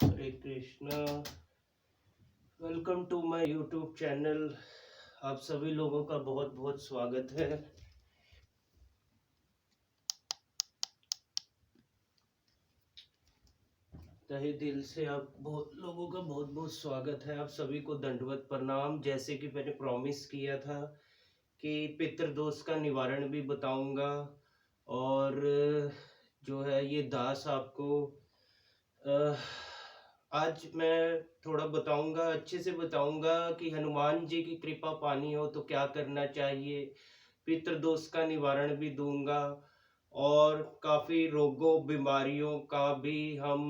Hare Krishna. Welcome to my YouTube channel. आप सभी लोगों का बहुत बहुत स्वागत है। तहे दिल से आप बहुत लोगों का बहुत बहुत स्वागत है। आप सभी को दंडवत प्रणाम। जैसे कि मैंने प्रॉमिस किया था कि पितृदोष का निवारण भी बताऊंगा, और जो है ये दास आपको अ, आज मैं थोड़ा बताऊंगा, अच्छे से बताऊंगा कि हनुमान जी की कृपा पानी हो तो क्या करना चाहिए। पितृदोष का निवारण भी दूंगा, और काफी रोगों बीमारियों का भी हम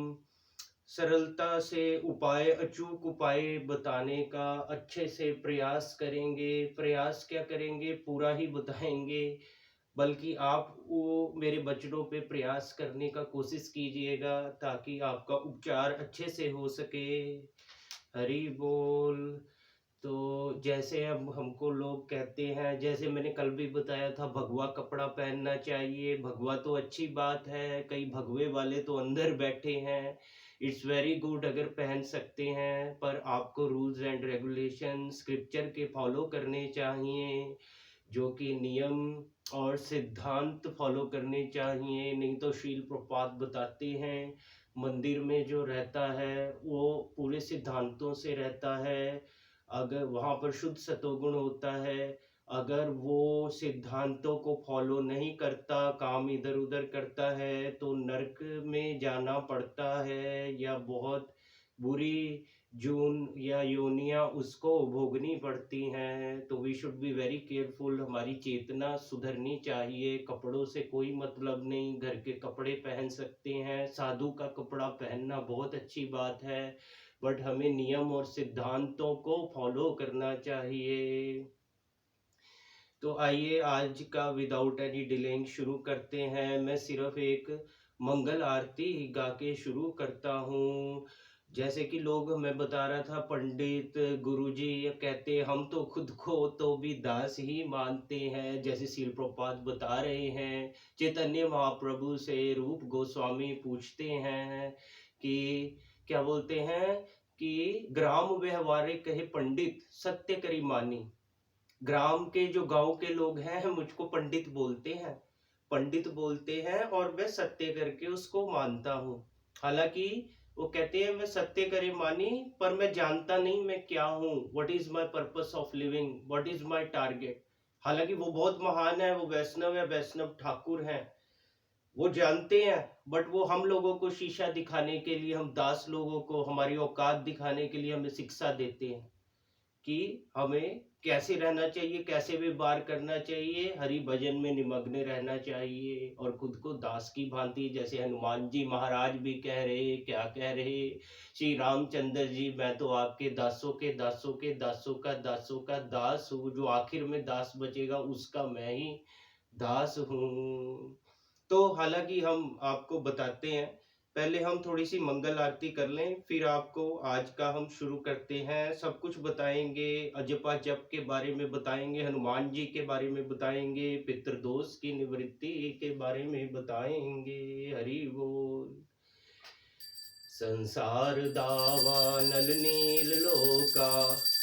सरलता से उपाय, अचूक उपाय बताने का अच्छे से प्रयास करेंगे। प्रयास क्या करेंगे, पूरा ही बताएंगे। बल्कि आप वो मेरे बचनों पे प्रयास करने का कोशिश कीजिएगा ताकि आपका उपचार अच्छे से हो सके। हरि बोल। तो जैसे अब हमको लोग कहते हैं, जैसे मैंने कल भी बताया था, भगवा कपड़ा पहनना चाहिए। भगवा तो अच्छी बात है, कई भगवे वाले तो अंदर बैठे हैं। इट्स वेरी गुड अगर पहन सकते हैं, पर आपको रूल्स एंड रेगुलेशन स्क्रिप्चर के फॉलो करने चाहिए, जो कि नियम और सिद्धांत फॉलो करने चाहिए। नहीं तो शील प्रपात बताते हैं, मंदिर में जो रहता है वो पूरे सिद्धांतों से रहता है। अगर वहाँ पर शुद्ध सतोगुण होता है, अगर वो सिद्धांतों को फॉलो नहीं करता, काम इधर उधर करता है, तो नरक में जाना पड़ता है, या बहुत बुरी जून या योनियां उसको भोगनी पड़ती हैं। तो we should be very careful. हमारी चेतना सुधरनी चाहिए। कपड़ों से कोई मतलब नहीं, घर के कपड़े पहन सकते हैं। साधु का कपड़ा पहनना बहुत अच्छी बात है, बट हमें नियम और सिद्धांतों को फॉलो करना चाहिए। तो आइए आज का विदाउट एनी डिलेइंग शुरू करते हैं। मैं सिर्फ एक मंगल आरती गा के शुरू करता हूँ। जैसे कि लोग, मैं बता रहा था, पंडित गुरुजी ये कहते, हम तो खुद को तो भी दास ही मानते हैं। जैसे शिल प्रपात बता रहे हैं, चैतन्य महाप्रभु से रूप गोस्वामी पूछते हैं कि क्या बोलते हैं कि ग्राम व्यवहारिक कहे पंडित सत्य करी मानी। ग्राम के जो गांव के लोग हैं मुझको पंडित बोलते हैं, पंडित बोलते हैं, और मैं सत्य करके उसको मानता हूँ। हालांकि वो कहते हैं मैं सत्य करे मानी, पर मैं जानता नहीं मैं क्या हूँ। What is my purpose of living, what is my target. हालांकि वो बहुत महान है, वो वैष्णव है, वैष्णव ठाकुर हैं, वो जानते हैं। बट वो हम लोगों को शीशा दिखाने के लिए, हम दास लोगों को हमारी औकात दिखाने के लिए हमें शिक्षा देते हैं कि हमें कैसे रहना चाहिए, कैसे व्यवहार करना चाहिए, हरि भजन में निमग्न रहना चाहिए, और खुद को दास की भांति, जैसे हनुमान जी महाराज भी कह रहे, क्या कह रहे, श्री रामचंद्र जी, मैं तो आपके दासों के दासों के दासों का दासों का दास हूँ, जो आखिर में दास बचेगा उसका मैं ही दास हूँ। तो हालांकि हम आपको बताते हैं, पहले हम थोड़ी सी मंगल आरती कर लें, फिर आपको आज का हम शुरू करते हैं। सब कुछ बताएंगे, अजपा जप के बारे में बताएंगे, हनुमान जी के बारे में बताएंगे, पितृदोष की निवृत्ति के बारे में बताएंगे। हरि बोल। संसार दावा नल नील लोका,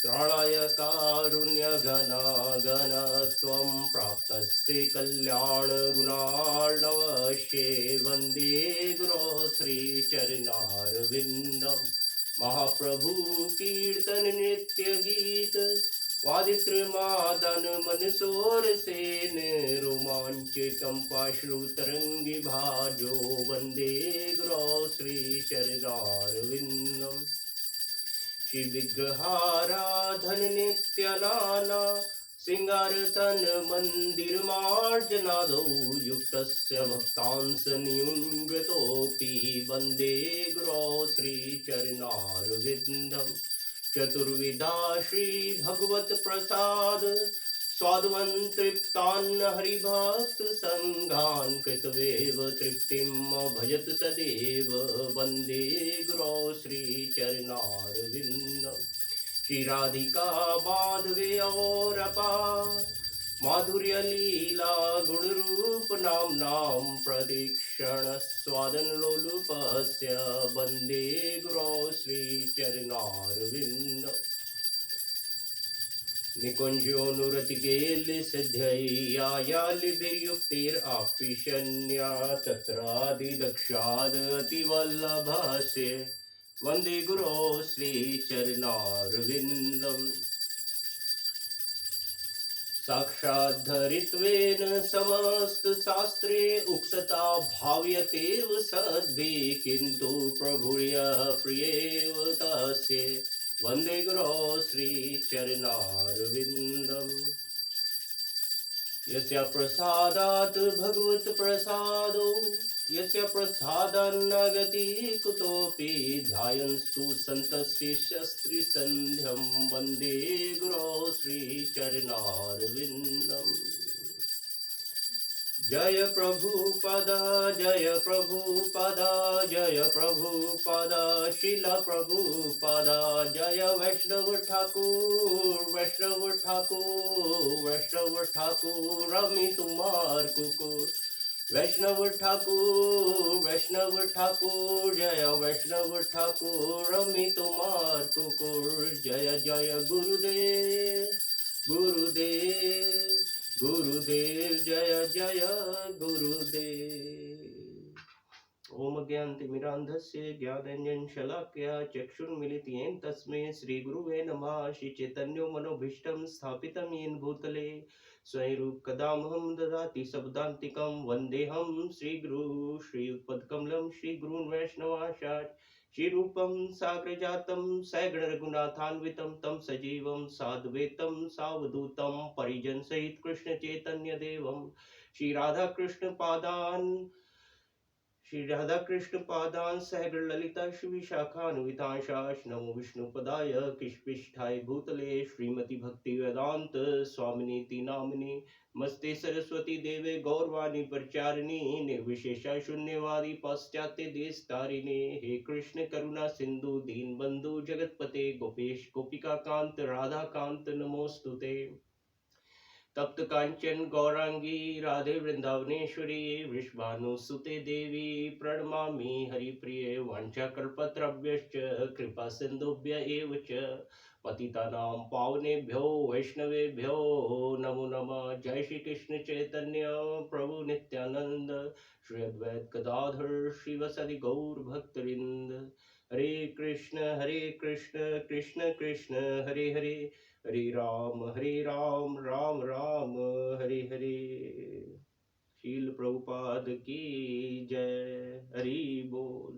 त्राणाय कारुण्य घना घन त्वं प्राप्तस्ते कल्याण गुणार्णवशे। वंदे गुरो श्री चरणारविंदम। महाप्रभु कीर्तन नृत्य गीत, वादित्रमादन मनसोर सेन, रोमांच कंपाश्रु तरंगी भाजो। वंदे गुरो श्री चरणारविंदम। श्री विग्रहाराधन नित्य नाना, सिंगार तन मंदिर मार्जनादौ युक्तस्य भक्तांस नियुंगतोपि। वंदे गुरो श्री चरणारविंदम। चतुर्विधा श्री भगवत प्रसाद, स्वादवन् तृप्तान् हरिभक्त संघान्, कृतवेव तृप्तिं भजत तदेव। वंदे गुरो श्री चरणारविंदम। श्री राधिका माधवे और अपार, माधुर्य लीला गुण रूप नाम प्रदीक्षण स्वादन लोलुपस्य वंदे गुरो श्री चरणारविंद निकुंजोनुरतिकेल सिद्ध्ययायालिभिर्युक्तिरापिशन्या तत्रादिदक्षाद् अतिवल्लभस्य वन्दे गुरो श्रीचरणारविन्दम् साक्षाद्धरित्वेन समस्तशास्त्रे उक्तता भाव्यतेव सद्भिः किन्तु प्रभुर्यः प्रियेव तस्य वन्दे गुरो श्रीचरणारविन्दम् यस्य प्रसादात् भगवत्प्रसादो यस्य प्रसादान्न गतिः कुतोऽपि ध्यायन्तु सन्तस्य शस्त्रिसन्ध्यं वन्दे गुरो श्रीचरणारविन्दम् जय प्रभुपदा जय प्रभुपदा जय प्रभुपदा शिल प्रभुपदा जय वैष्णव ठाकुर रवि तुम्हार कुकुर वैष्णव ठाकुर जय वैष्णव ठाकुर रवि तुम्हार कुकुर जय जय गुरुदेव जय जय गुरुदेव। ओम ज्ञानतिमिरान्धस्य ज्ञानाञ्जन शलाकया चक्षुर्मिलितं येन तस्मै श्रीगुरुवे नमः। श्रीचैतन्यो मनोभीष्टं स्थापितं येन भूतले स्वयं रूप कदामहं ददाति शब्दान्तिकं वन्देऽहं श्रीगुरु श्रीयुतपदकमलं श्रीगुरून् वैष्णवाचार्य श्रीरूपं साग्रजातं सगणरघुनाथान्वितं तं सजीवं साद्वैतं सावधूतं परिजन सहित कृष्ण चैतन्य देवं श्री राधा कृष्ण पादान सहगण ललिता श्री विशाखान्वितांशाश नमो विष्णुपदाय कृष्णपृष्ठाय भूतले श्रीमती भक्ति वेदांत स्वामिनीति नामिनी मस्ते सरस्वती देवे गौरवाणी प्रचारिणी निर्विशेषा शून्यवादी पाश्चात्य देश तारिणे हे कृष्ण करुणा सिंधु दीन बंधु जगतपते गोपेश गोपिका कांत राधा कांत नमोस्तुते तप्त कांचन गौरांगी राधे वृंदावनेश्वरी वृषभानुसुते देवी प्रणमामि हरिप्रिये वाञ्छाकल्पतरुभ्यश्च कृपा सिन्धुभ्य एव च पतितानां पावनेभ्यो वैष्णवेभ्यो नमो नमः। जय श्री कृष्ण चैतन्य प्रभु नित्यानंद श्री अद्वैत गदाधर शिवसदि गौर भक्तवृंद। हरे कृष्ण कृष्ण कृष्ण हरे हरे हरे राम राम राम हरे हरे। शील प्रभुपाद की जय। हरि बोल।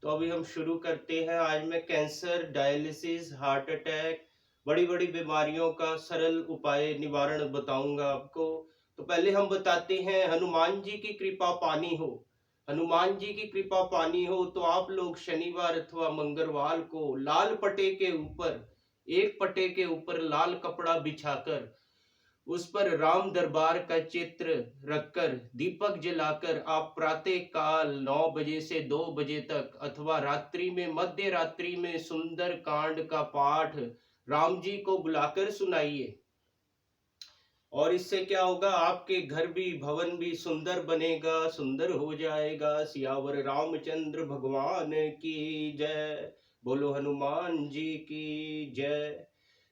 तो अभी हम शुरू करते हैं। आज मैं कैंसर, डायलिसिस, हार्ट अटैक, बड़ी बड़ी बीमारियों का सरल उपाय निवारण बताऊंगा आपको। तो पहले हम बताते हैं, हनुमान जी की कृपा पानी हो, हनुमान जी की कृपा पानी हो तो आप लोग शनिवार अथवा मंगलवार को लाल पट्टे के ऊपर, एक पट्टे के ऊपर लाल कपड़ा बिछाकर उस पर राम दरबार का चित्र रखकर दीपक जलाकर आप प्रातः काल 9 बजे से 2 बजे तक अथवा रात्रि में मध्य रात्रि में सुंदर कांड का पाठ राम जी को बुलाकर सुनाइए। और इससे क्या होगा, आपके घर भी भवन भी सुंदर बनेगा, सुंदर हो जाएगा। सियावर रामचंद्र भगवान की जय। बोलो हनुमान जी की जय।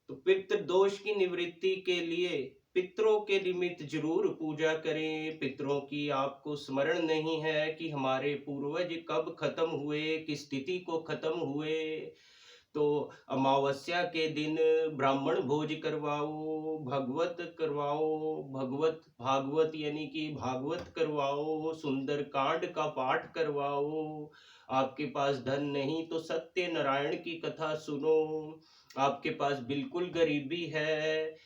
तो पितृ दोष की निवृत्ति के लिए पितरों के निमित्त जरूर पूजा करें। पितरों की आपको स्मरण नहीं है कि हमारे पूर्वज कब खत्म हुए, किस तिथि को खत्म हुए, तो अमावस्या के दिन ब्राह्मण भोज करवाओ, भगवत करवाओ, भागवत यानी कि भागवत करवाओ, सुंदर कांड का पाठ करवाओ। आपके पास धन नहीं तो सत्य नारायण की कथा सुनो। आपके पास बिल्कुल गरीबी है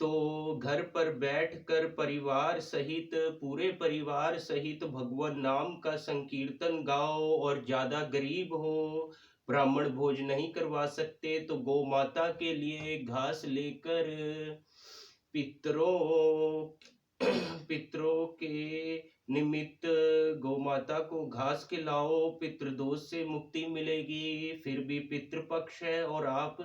तो घर पर बैठकर परिवार सहित, पूरे परिवार सहित भगवान नाम का संकीर्तन गाओ। और ज्यादा गरीब हो, ब्राह्मण भोज नहीं करवा सकते तो गौ माता के लिए घास लेकर पितरों के निमित्त गौ माता को घास खिलाओ। पितृदोष से मुक्ति मिलेगी। फिर भी पितृपक्ष है और आप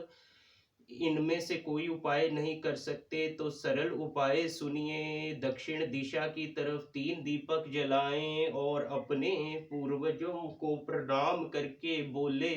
इनमें से कोई उपाय नहीं कर सकते तो सरल उपाय सुनिए। दक्षिण दिशा की तरफ 3 दीपक जलाएं और अपने पूर्वजों को प्रणाम करके बोले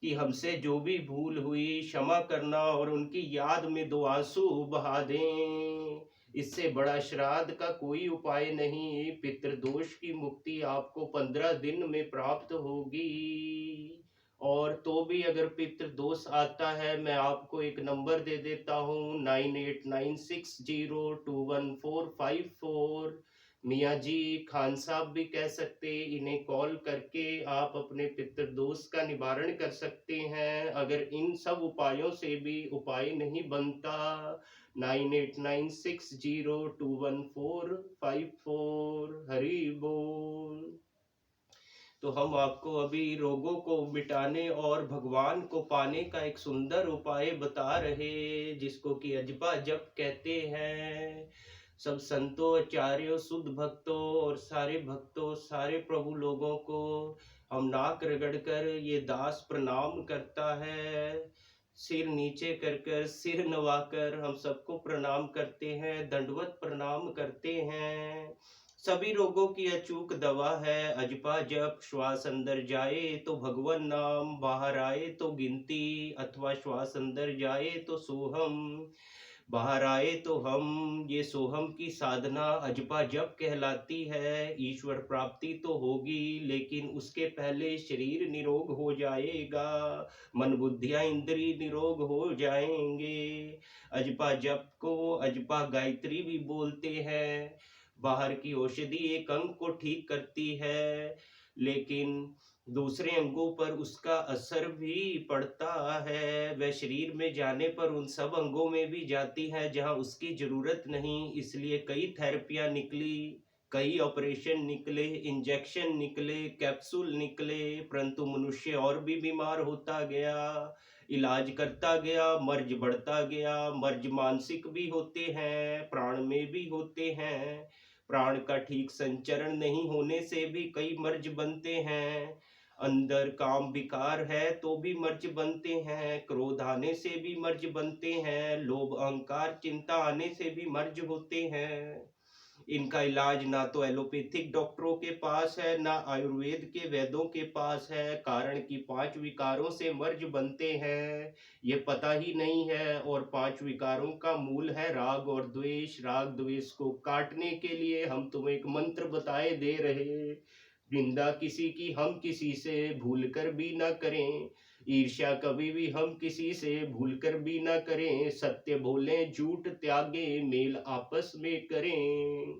कि हमसे जो भी भूल हुई क्षमा करना, और उनकी याद में 2 आंसू बहा दें। इससे बड़ा श्राद्ध का कोई उपाय नहीं। पितृदोष की मुक्ति आपको 15 दिन में प्राप्त होगी। और तो भी अगर पितृ दोष आता है, मैं आपको एक नंबर दे देता हूँ, 9896021454। मियाँ जी, खान साहब भी कह सकते, इन्हें कॉल करके आप अपने पितृ दोष का निवारण कर सकते हैं। अगर इन सब उपायों से भी उपाय नहीं बनता, 9896021454। हरि बोल। तो हम आपको अभी रोगों को मिटाने और भगवान को पाने का एक सुंदर उपाय बता रहे, जिसको कि अजपा जप कहते हैं। सब संतों, आचार्यों, शुद्ध भक्तों और सारे भक्तों, सारे प्रभु लोगों को हम नाक रगड़ कर ये दास प्रणाम करता है। सिर नीचे कर कर, सिर नवाकर हम सबको प्रणाम करते हैं, दंडवत प्रणाम करते हैं। सभी रोगों की अचूक दवा है अजपा जप। श्वास अंदर जाए तो भगवान नाम, बाहर आए तो गिनती, अथवा श्वास अंदर जाए तो सोहम, बाहर आए तो हम। ये सोहम की साधना अजपा जप कहलाती है। ईश्वर प्राप्ति तो होगी, लेकिन उसके पहले शरीर निरोग हो जाएगा, मन बुद्धियां इंद्रिय निरोग हो जाएंगे। अजपा जप को अजपा गायत्री भी बोलते हैं। बाहर की औषधि एक अंग को ठीक करती है, लेकिन दूसरे अंगों पर उसका असर भी पड़ता है। वह शरीर में जाने पर उन सब अंगों में भी जाती है जहां उसकी जरूरत नहीं। इसलिए कई थेरेपियां निकली, कई ऑपरेशन निकले, इंजेक्शन निकले, कैप्सूल निकले, परंतु मनुष्य और भी बीमार होता गया। इलाज करता गया, मर्ज बढ़ता गया। मर्ज मानसिक भी होते हैं, प्राण में भी होते हैं। प्राण का ठीक संचरण नहीं होने से भी कई मर्ज बनते हैं। अंदर काम विकार है तो भी मर्ज बनते हैं। क्रोध आने से भी मर्ज बनते हैं। लोभ, अहंकार, चिंता आने से भी मर्ज होते हैं। इनका इलाज ना तो एलोपैथिक डॉक्टरों के पास है, ना आयुर्वेद के वैद्यों के पास है। कारण कि 5 विकारों से मर्ज बनते हैं, ये पता ही नहीं है। और 5 विकारों का मूल है राग और द्वेष। राग द्वेष को काटने के लिए हम तुम्हें एक मंत्र बताए दे रहे। निंदा किसी की हम किसी से भूल कर भी ना करें। ईर्ष्या कभी भी हम किसी से भूल कर भी ना करें। सत्य बोलें, झूठ त्यागे, मेल आपस में करें।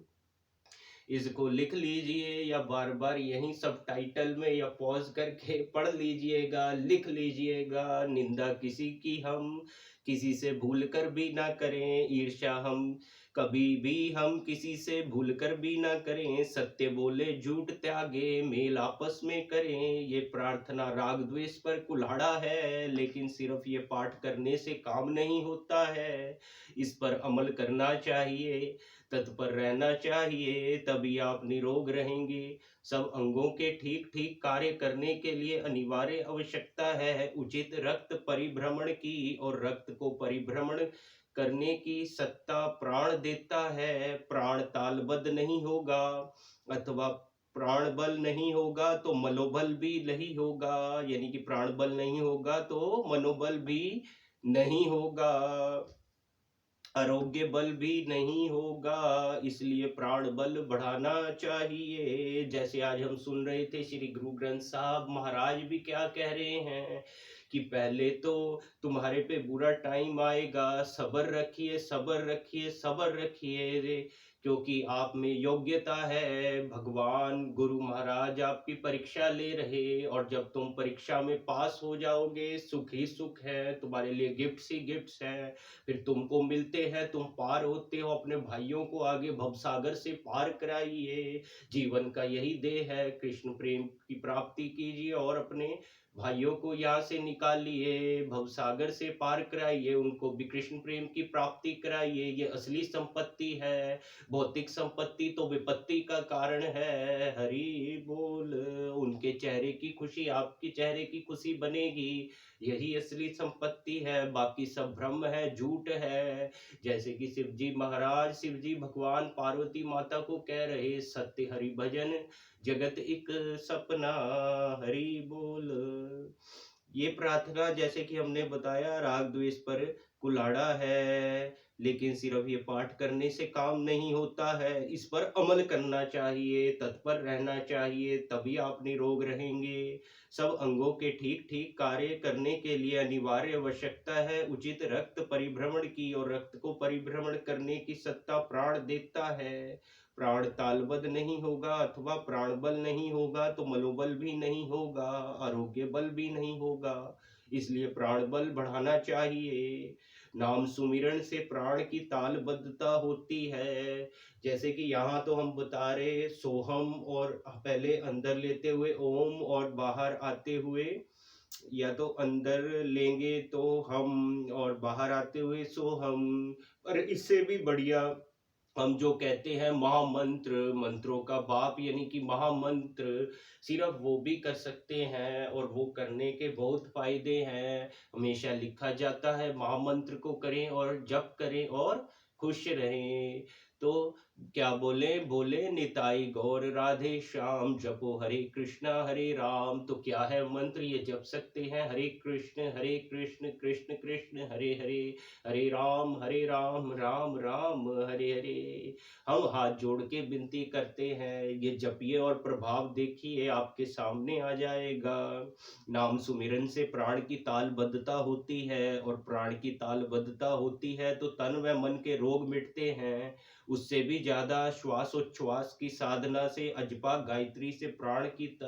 इसको लिख लीजिए या बार बार यहीं सब टाइटल में या पॉज करके पढ़ लीजिएगा, लिख लीजिएगा। निंदा किसी की हम किसी से भूल कर भी ना करें। ईर्ष्या हम कभी भी हम किसी से भूल कर भी ना करें। सत्य बोले, झूठ त्यागे, मेल आपस में करें। ये प्रार्थना राग द्वेष पर कुल्हाड़ा है, लेकिन सिर्फ ये पाठ करने से काम नहीं होता है। इस पर अमल करना चाहिए, तत्पर रहना चाहिए, तभी आप निरोग रहेंगे। सब अंगों के ठीक ठीक कार्य करने के लिए अनिवार्य आवश्यकता है उचित रक्त परिभ्रमण की, और रक्त को परिभ्रमण करने की सत्ता प्राण देता है। प्राण तालबद्ध नहीं होगा अथवा प्राण बल नहीं होगा तो मनोबल भी नहीं होगा, यानी कि प्राण बल नहीं होगा तो मनोबल भी नहीं होगा, आरोग्य बल भी नहीं होगा। इसलिए प्राण बल बढ़ाना चाहिए। जैसे आज हम सुन रहे थे श्री गुरु ग्रंथ साहब महाराज भी क्या कह रहे हैं कि पहले तो तुम्हारे पे बुरा टाइम आएगा, सब्र रखिए, सब्र रखिए, सब्र रखिए रे, क्योंकि आप में योग्यता है। भगवान गुरु महाराज आपकी परीक्षा ले रहे, और जब तुम परीक्षा में पास हो जाओगे, सुख ही सुख है, तुम्हारे लिए गिफ्ट्स ही गिफ्ट्स हैं। फिर तुमको मिलते हैं, तुम पार होते हो। अपने भाइयों को आगे भवसागर से पार कराइए। जीवन का यही देह है, कृष्ण प्रेम की प्राप्ति कीजिए और अपने भाइयों को यहाँ से निकालिए, भवसागर से पार कराइए, उनको भी कृष्ण प्रेम की प्राप्ति कराइए। ये असली संपत्ति है। भौतिक संपत्ति तो विपत्ति का कारण है। हरि बोल। उनकी उनके चेहरे की खुशी आपके चेहरे की खुशी बनेगी। यही असली संपत्ति है, बाकी सब भ्रम है, झूठ है। जैसे कि शिव जी भगवान पार्वती माता को कह रहे, सत्य हरि भजन जगत एक सपना, हरि बोल। ये प्रार्थना जैसे कि हमने बताया राग द्वेष पर कुलाड़ा है, लेकिन सिर्फ ये पाठ करने से काम नहीं होता है, इस पर अमल करना चाहिए, तत्पर रहना चाहिए, तभी आप निरोग रहेंगे। सब अंगों के ठीक ठीक कार्य करने के लिए अनिवार्य आवश्यकता है उचित रक्त परिभ्रमण की, और रक्त को परिभ्रमण करने की सत्ता प्राण देता है। प्राण तालबद्ध नहीं होगा अथवा प्राण बल नहीं होगा तो मनोबल भी नहीं होगा, आरोग्य बल भी नहीं होगा। इसलिए प्राण बल बढ़ाना चाहिए। नाम सुमिरन से प्राण की तालबद्धता होती है। जैसे कि यहाँ तो हम बता रहे सोहम, और पहले अंदर लेते हुए ओम, और बाहर आते हुए या तो अंदर लेंगे तो हम, और बाहर आते हुए सोहम। पर इससे भी बढ़िया हम जो कहते हैं महामंत्र, मंत्रों का बाप यानी कि महामंत्र, सिर्फ वो भी कर सकते हैं, और वो करने के बहुत फायदे हैं। हमेशा लिखा जाता है महामंत्र को करें और जप करें और खुश रहें। तो क्या बोले, बोले निताई गौर राधे श्याम, जपो हरे कृष्णा हरे राम। तो क्या है मंत्र, ये जप सकते हैं, हरे कृष्ण कृष्ण कृष्ण हरे हरे, हरे राम राम राम हरे हरे। हम हाथ जोड़ के विनती करते हैं, ये जपिए और प्रभाव देखिए आपके सामने आ जाएगा। नाम सुमिरन से प्राण की तालबद्धता होती है, और प्राण की तालबद्धता होती है तो तन व मन के रोग मिटते हैं। उससे भी ज्यादा श्वासोच्छ्वास की साधना से, अजपा गायत्री से प्राण की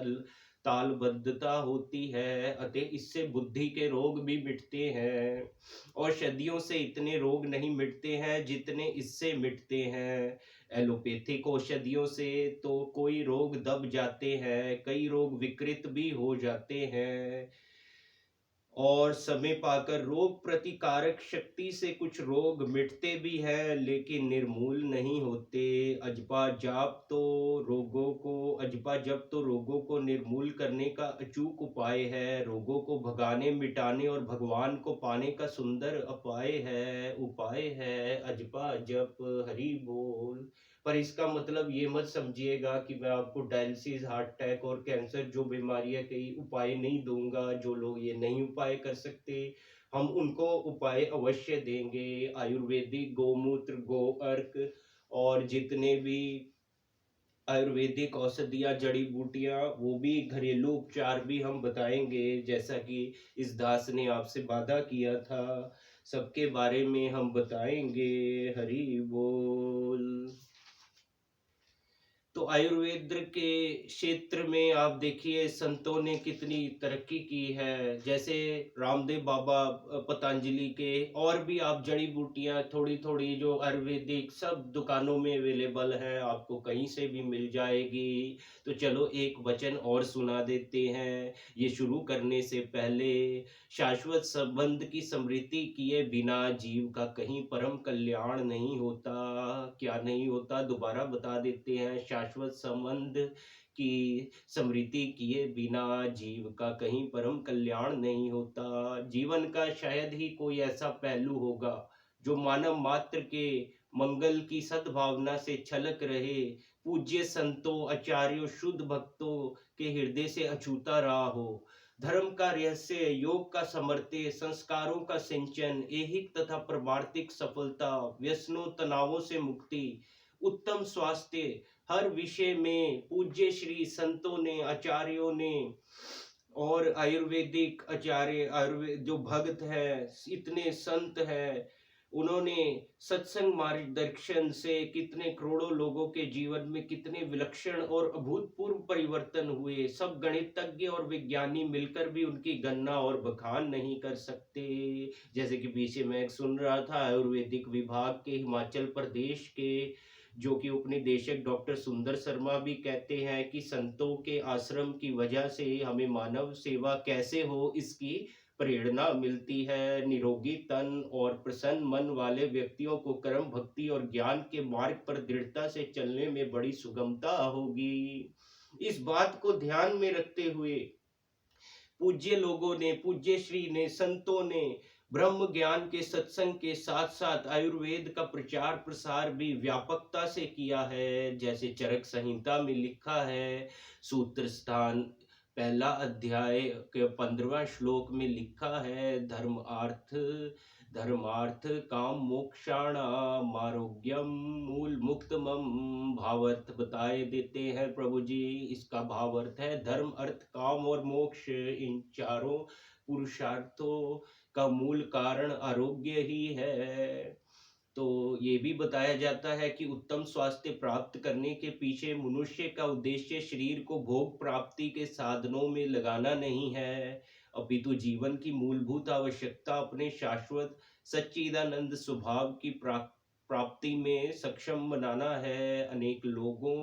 तालबद्धता होती है, अतः इससे बुद्धि के रोग भी मिटते हैं। औषधियों से इतने रोग नहीं मिटते हैं जितने इससे मिटते हैं। एलोपैथिक औषधियों से तो कोई रोग दब जाते हैं, कई रोग विकृत भी हो जाते हैं, और समय पाकर रोग प्रतिकारक शक्ति से कुछ रोग मिटते भी हैं लेकिन निर्मूल नहीं होते। अजपा जप तो रोगों को निर्मूल करने का अचूक उपाय है, रोगों को भगाने मिटाने और भगवान को पाने का सुंदर उपाय है अजपा जप, हरि बोल। पर इसका मतलब ये मत समझिएगा कि मैं आपको डायलिसिस, हार्ट अटैक और कैंसर जो बीमारियां कई उपाय नहीं दूंगा। जो लोग ये नहीं उपाय कर सकते, हम उनको उपाय अवश्य देंगे। आयुर्वेदिक गोमूत्र, गो अर्क और जितने भी आयुर्वेदिक औषधियाँ, जड़ी बूटियाँ, वो भी घरेलू उपचार भी हम बताएंगे। जैसा कि इस दास ने आपसे वादा किया था, सबके बारे में हम बताएंगे। हरि बोल। तो आयुर्वेद के क्षेत्र में आप देखिए संतों ने कितनी तरक्की की है। जैसे रामदेव बाबा, पतंजलि के, और भी आप जड़ी बूटियां थोड़ी थोड़ी जो आयुर्वेदिक सब दुकानों में अवेलेबल है, आपको कहीं से भी मिल जाएगी। तो चलो एक वचन और सुना देते हैं ये शुरू करने से पहले। शाश्वत संबंध की स्मृति किए बिना जीव का कहीं परम कल्याण नहीं होता। क्या नहीं होता, दोबारा बता देते हैं। शाश्वत संबंध की स्मृति किए बिना जीव का कहीं परम कल्याण नहीं होता। जीवन का शायद ही कोई ऐसा पहलू होगा जो मानव मात्र के मंगल की सद्भावना से छलक रहे। पूज्य संतों, आचार्यों, शुद्ध भक्तों के हृदय से अछूता रहा हो। धर्म का रहस्य, योग का समर्थ्य, संस्कारों का सिंचन, ऐहिक तथा परमार्थिक सफलता, व्यसनों तनावों से मुक्ति, उत्तम स्वास्थ्य, हर विषय में पूज्य श्री संतों ने, आचार्यों ने, और आयुर्वेदिक आचार्य, आयुर्वेद जो भक्त है, इतने संत है, उन्होंने सत्संग मार्गदर्शन से कितने करोड़ों लोगों के जीवन में कितने विलक्षण और अभूतपूर्व परिवर्तन हुए। सब गणितज्ञ और विज्ञानी मिलकर भी उनकी गणना और बखान नहीं कर सकते। जैसे कि पीछे मैं सुन रहा था, आयुर्वेदिक विभाग के हिमाचल प्रदेश के जो कि उपनिदेशक डॉक्टर सुंदर शर्मा भी कहते हैं कि संतों के आश्रम की वजह से हमें मानव सेवा कैसे हो इसकी प्रेरणा मिलती है। निरोगी तन और प्रसन्न मन वाले व्यक्तियों को कर्म, भक्ति और ज्ञान के मार्ग पर दृढ़ता से चलने में बड़ी सुगमता होगी। इस बात को ध्यान में रखते हुए पूज्य लोगों ने, पूज्य श्री ने, संतों ने ब्रह्म ज्ञान के सत्संग के साथ साथ आयुर्वेद का प्रचार प्रसार भी व्यापकता से किया है। जैसे चरक संहिता में लिखा है, सूत्र स्थान पहला अध्याय के 15वां श्लोक में लिखा है, धर्मार्थ काम मोक्षाणाम आरोग्यम मूल मुक्तमम। भावार्थ बताए देते हैं प्रभु जी। इसका भावार्थ है, धर्म अर्थ काम और मोक्ष, इन चारों पुरुषार्थों का मूल कारण आरोग्य ही है। तो ये भी बताया जाता है कि उत्तम स्वास्थ्य प्राप्त करने के पीछे मनुष्य का उद्देश्य शरीर को भोग प्राप्ति के साधनों में लगाना नहीं है, अपितु जीवन की मूलभूत आवश्यकता अपने शाश्वत सच्चिदानंद स्वभाव की प्राप्ति में सक्षम बनाना है। अनेक लोगों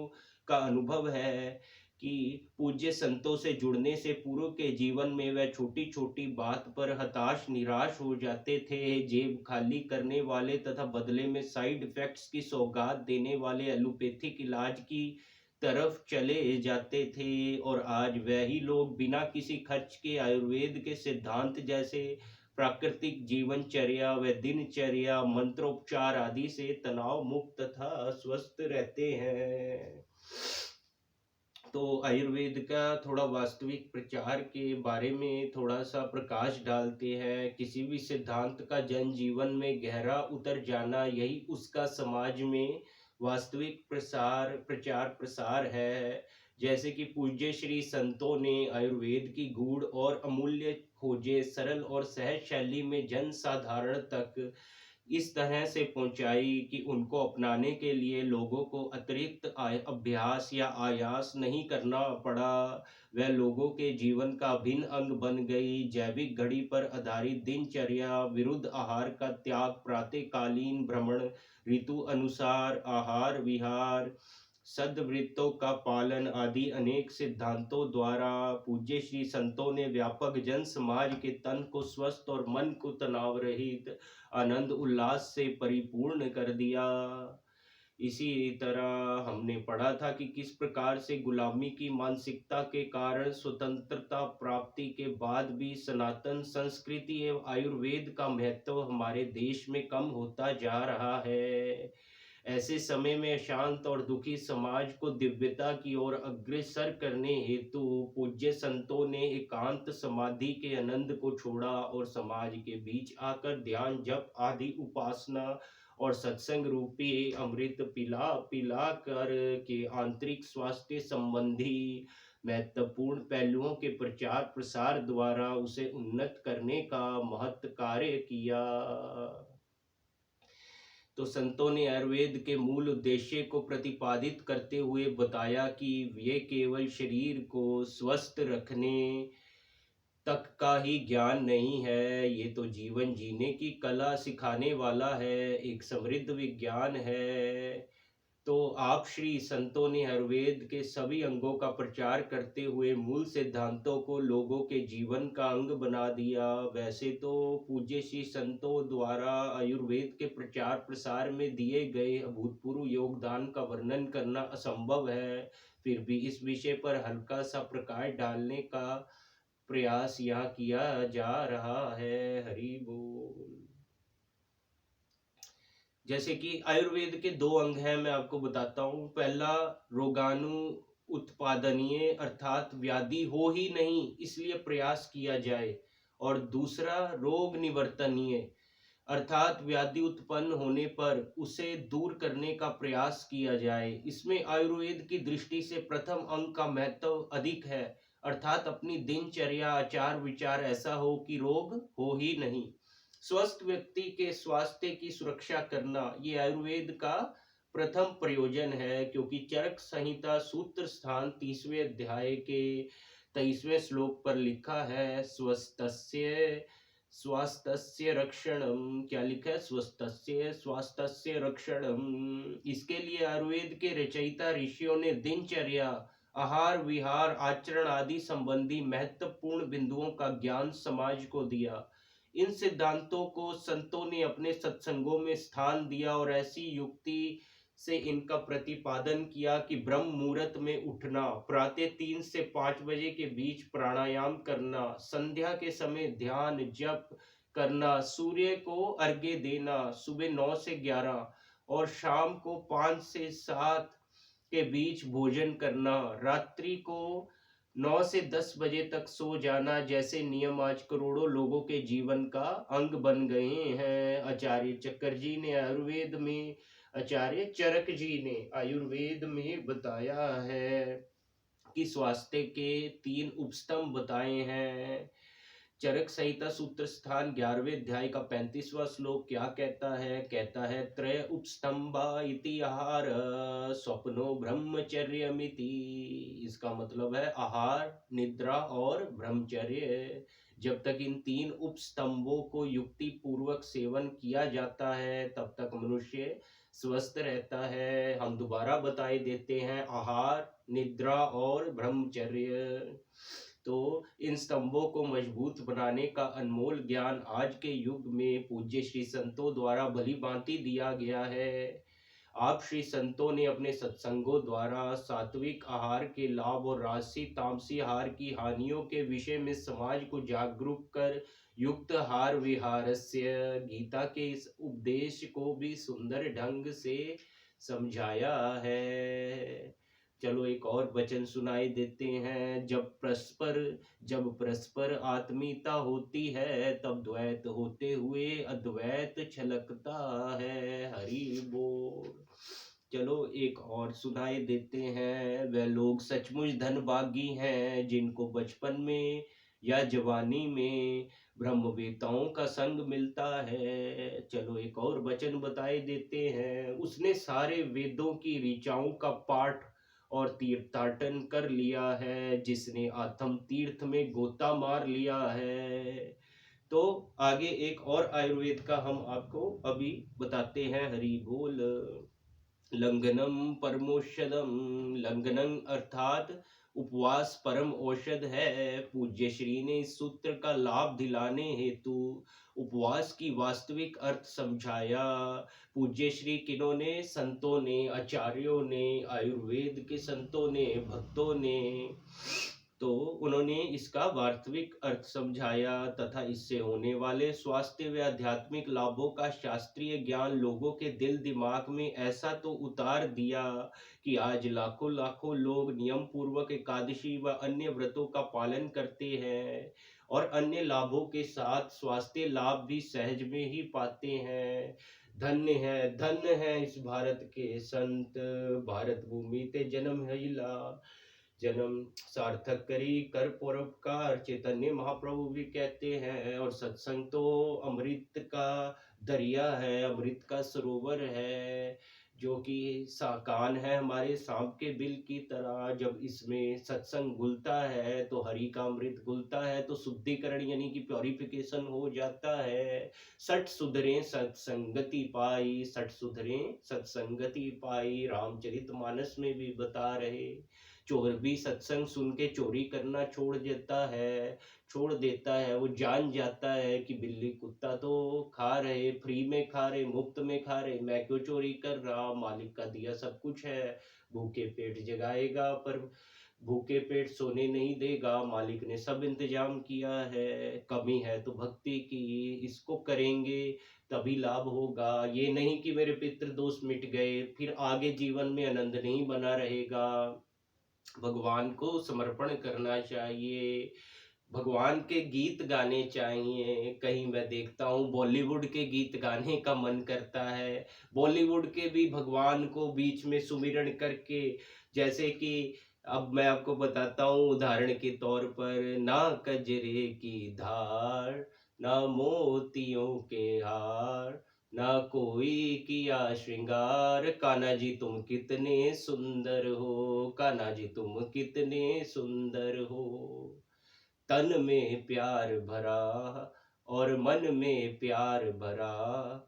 का अनुभव है कि पूज्य संतों से जुड़ने से पूर्व के जीवन में वह छोटी छोटी बात पर हताश निराश हो जाते थे। जेब खाली करने वाले तथा बदले में साइड इफेक्ट्स की सौगात देने वाले एलोपैथिक इलाज की तरफ चले जाते थे, और आज वही लोग बिना किसी खर्च के आयुर्वेद के सिद्धांत जैसे प्राकृतिक जीवनचर्या व दिनचर्या, मंत्रोपचार आदि से तनाव मुक्त तथा स्वस्थ रहते हैं। तो आयुर्वेद का थोड़ा वास्तविक प्रचार के बारे में थोड़ा सा प्रकाश डालते हैं। किसी भी सिद्धांत का जन जीवन में गहरा उतर जाना, यही उसका समाज में वास्तविक प्रचार प्रसार है। जैसे कि पूज्य श्री संतों ने आयुर्वेद की गूढ़ और अमूल्य खोजें सरल और सहज शैली में जन साधारण तक इस तरह से पहुंचाई कि उनको अपनाने के लिए लोगों को अतिरिक्त अभ्यास या आयास नहीं करना पड़ा। वह लोगों के जीवन का अभिन्न अंग बन गई। जैविक घड़ी पर आधारित दिनचर्या, विरुद्ध आहार का त्याग, प्रातःकालीन भ्रमण, ऋतु अनुसार आहार विहार, सद्वृत्तों का पालन आदि अनेक सिद्धांतों द्वारा पूज्य श्री संतों ने व्यापक जन समाज के तन को स्वस्थ और मन को तनाव रहित आनंद उल्लास से परिपूर्ण कर दिया। इसी तरह हमने पढ़ा था कि किस प्रकार से गुलामी की मानसिकता के कारण स्वतंत्रता प्राप्ति के बाद भी सनातन संस्कृति एवं आयुर्वेद का महत्व हमारे देश में कम होता जा रहा है। ऐसे समय में शांत और दुखी समाज को दिव्यता की ओर अग्रसर करने हेतु पूज्य संतों ने एकांत समाधि के आनंद को छोड़ा और समाज के बीच आकर ध्यान जप आदि उपासना और सत्संग रूपी अमृत पिला पिला कर के आंतरिक स्वास्थ्य संबंधी महत्वपूर्ण पहलुओं के प्रचार प्रसार द्वारा उसे उन्नत करने का महत् कार्य किया। तो संतों ने आयुर्वेद के मूल उद्देश्य को प्रतिपादित करते हुए बताया कि ये केवल शरीर को स्वस्थ रखने तक का ही ज्ञान नहीं है, ये तो जीवन जीने की कला सिखाने वाला है, एक समृद्ध विज्ञान है। तो आप श्री संतों ने आयुर्वेद के सभी अंगों का प्रचार करते हुए मूल सिद्धांतों को लोगों के जीवन का अंग बना दिया। वैसे तो पूज्य श्री संतों द्वारा आयुर्वेद के प्रचार प्रसार में दिए गए अभूतपूर्व योगदान का वर्णन करना असंभव है, फिर भी इस विषय पर हल्का सा प्रकाश डालने का प्रयास यहाँ किया जा रहा है। हरि बोल। जैसे कि आयुर्वेद के दो अंग हैं, मैं आपको बताता हूँ। पहला, रोगाणु उत्पादनीय अर्थात व्याधि हो ही नहीं इसलिए प्रयास किया जाए, और दूसरा रोग निवर्तनीय अर्थात व्याधि उत्पन्न होने पर उसे दूर करने का प्रयास किया जाए। इसमें आयुर्वेद की दृष्टि से प्रथम अंग का महत्व अधिक है, अर्थात अपनी दिनचर्या आचार विचार ऐसा हो कि रोग हो ही नहीं। स्वस्थ व्यक्ति के स्वास्थ्य की सुरक्षा करना ये आयुर्वेद का प्रथम प्रयोजन है, क्योंकि चरक संहिता सूत्र स्थान 30वें अध्याय के 23वें श्लोक पर लिखा है, स्वस्थस्य स्वास्थ्य रक्षणम। क्या लिखा है? स्वस्थस्य स्वास्थ्य रक्षणम। इसके लिए आयुर्वेद के रचयिता ऋषियों ने दिनचर्या आहार विहार आचरण आदि संबंधी महत्वपूर्ण बिंदुओं का ज्ञान समाज को दिया। इन सिद्धांतों को संतों ने अपने सत्संगों में स्थान दिया और ऐसी युक्ति से इनका प्रतिपादन किया कि ब्रह्म मुहूर्त में उठना, प्रातः 3 से 5 बजे के बीच प्राणायाम करना, संध्या के समय ध्यान जप करना, सूर्य को अर्घ्य देना सुबह 9 से 11 और शाम को 5 से 7 के बीच भोजन करना, रात्रि को 9 से 10 बजे तक सो जाना जैसे नियम आज करोड़ों लोगों के जीवन का अंग बन गए हैं। आचार्य चरक जी ने आयुर्वेद में बताया है कि स्वास्थ्य के 3 उपस्तंभ बताए हैं। चरक संहिता सूत्र स्थान 11वें अध्याय का 35वां श्लोक क्या कहता है? कहता है त्रय उपस्तंभा इति आहार स्वप्नो ब्रह्मचर्यमिति। इसका मतलब है आहार, निद्रा और ब्रह्मचर्य। जब तक इन 3 उपस्तंभों को युक्ति पूर्वक सेवन किया जाता है तब तक मनुष्य स्वस्थ रहता है। हम दोबारा बताए देते हैं, आहार, निद्रा और ब्रह्मचर्य। तो इन स्तंभों को मजबूत बनाने का अनमोल ज्ञान आज के युग में पूज्य श्री संतों द्वारा भली भांति दिया गया है। आप श्री संतों ने अपने सत्संगों द्वारा सात्विक आहार के लाभ और राजसी तामसी आहार की हानियों के विषय में समाज को जागरूक कर युक्त आहार विहारस्य गीता के इस उपदेश को भी सुंदर ढंग से समझाया है। चलो एक और वचन सुनाई देते हैं। जब परस्पर आत्मीयता होती है तब द्वैत होते हुए अद्वैत छलकता है। हरि बोल। चलो एक और सुनाई देते हैं। वह लोग सचमुच धनभागी हैं जिनको बचपन में या जवानी में ब्रह्मवेताओं का संग मिलता है। चलो एक और वचन बताए देते हैं। उसने सारे वेदों की ऋचाओं का पाठ और तीर्थाटन कर लिया है जिसने आत्म तीर्थ में गोता मार लिया है। तो आगे एक और आयुर्वेद का हम आपको अभी बताते हैं। हरि बोल। लंघनम परमोषधम। लंघनम अर्थात उपवास परम औषध है। पूज्य श्री ने इस सूत्र का लाभ दिलाने हेतु उपवास की वास्तविक अर्थ समझाया। पूज्य श्री किन्होंने? संतों ने, आचार्यों ने, आयुर्वेद के संतों ने, भक्तों ने। तो उन्होंने इसका वास्तविक अर्थ समझाया तथा इससे होने वाले स्वास्थ्य व आध्यात्मिक लाभों का शास्त्रीय ज्ञान लोगों के दिल दिमाग में ऐसा तो उतार दिया कि आज लाखों लाखों लोग नियम पूर्वक एकादशी व अन्य व्रतों का पालन करते हैं और अन्य लाभों के साथ स्वास्थ्य लाभ भी सहज में ही पाते हैं। धन्य है इस भारत के संत, भारत भूमि ते जन्म हैला। जन्म सार्थक करी कर परोपकार, चैतन्य महाप्रभु भी कहते हैं। और सत्संग तो अमृत का दरिया है, अमृत का सरोवर है, जो कि साकान है हमारे सांप के बिल की तरह। जब इसमें सत्संग घुलता है तो हरि का अमृत घुलता है, तो शुद्धिकरण यानी कि प्योरिफिकेशन हो जाता है। सठ सुधरे सत्संगति पाई, सठ सुधरे सत्संगति पाई, रामचरितमानस में भी बता रहे। चोर भी सत्संग सुन के चोरी करना छोड़ देता है। वो जान जाता है कि बिल्ली कुत्ता तो खा रहे, फ्री में खा रहे, मुफ्त में खा रहे, मैं क्यों चोरी कर रहा? मालिक का दिया सब कुछ है। भूखे पेट जगाएगा पर भूखे पेट सोने नहीं देगा। मालिक ने सब इंतजाम किया है। कमी है तो भक्ति की, इसको करेंगे तभी लाभ होगा। ये नहीं कि मेरे पितृ दोष मिट गए फिर आगे जीवन में आनंद नहीं बना रहेगा। भगवान को समर्पण करना चाहिए, भगवान के गीत गाने चाहिए। कहीं मैं देखता हूँ बॉलीवुड के गीत गाने का मन करता है, बॉलीवुड के भी भगवान को बीच में सुमिरन करके, जैसे कि अब मैं आपको बताता हूँ उदाहरण के तौर पर, ना कजरे की धार, ना मोतियों के हार, ना कोई किया श्रृंगार, कान्हा जी तुम कितने सुंदर हो, कान्हा जी तुम कितने सुंदर हो। तन में प्यार भरा और मन में प्यार भरा,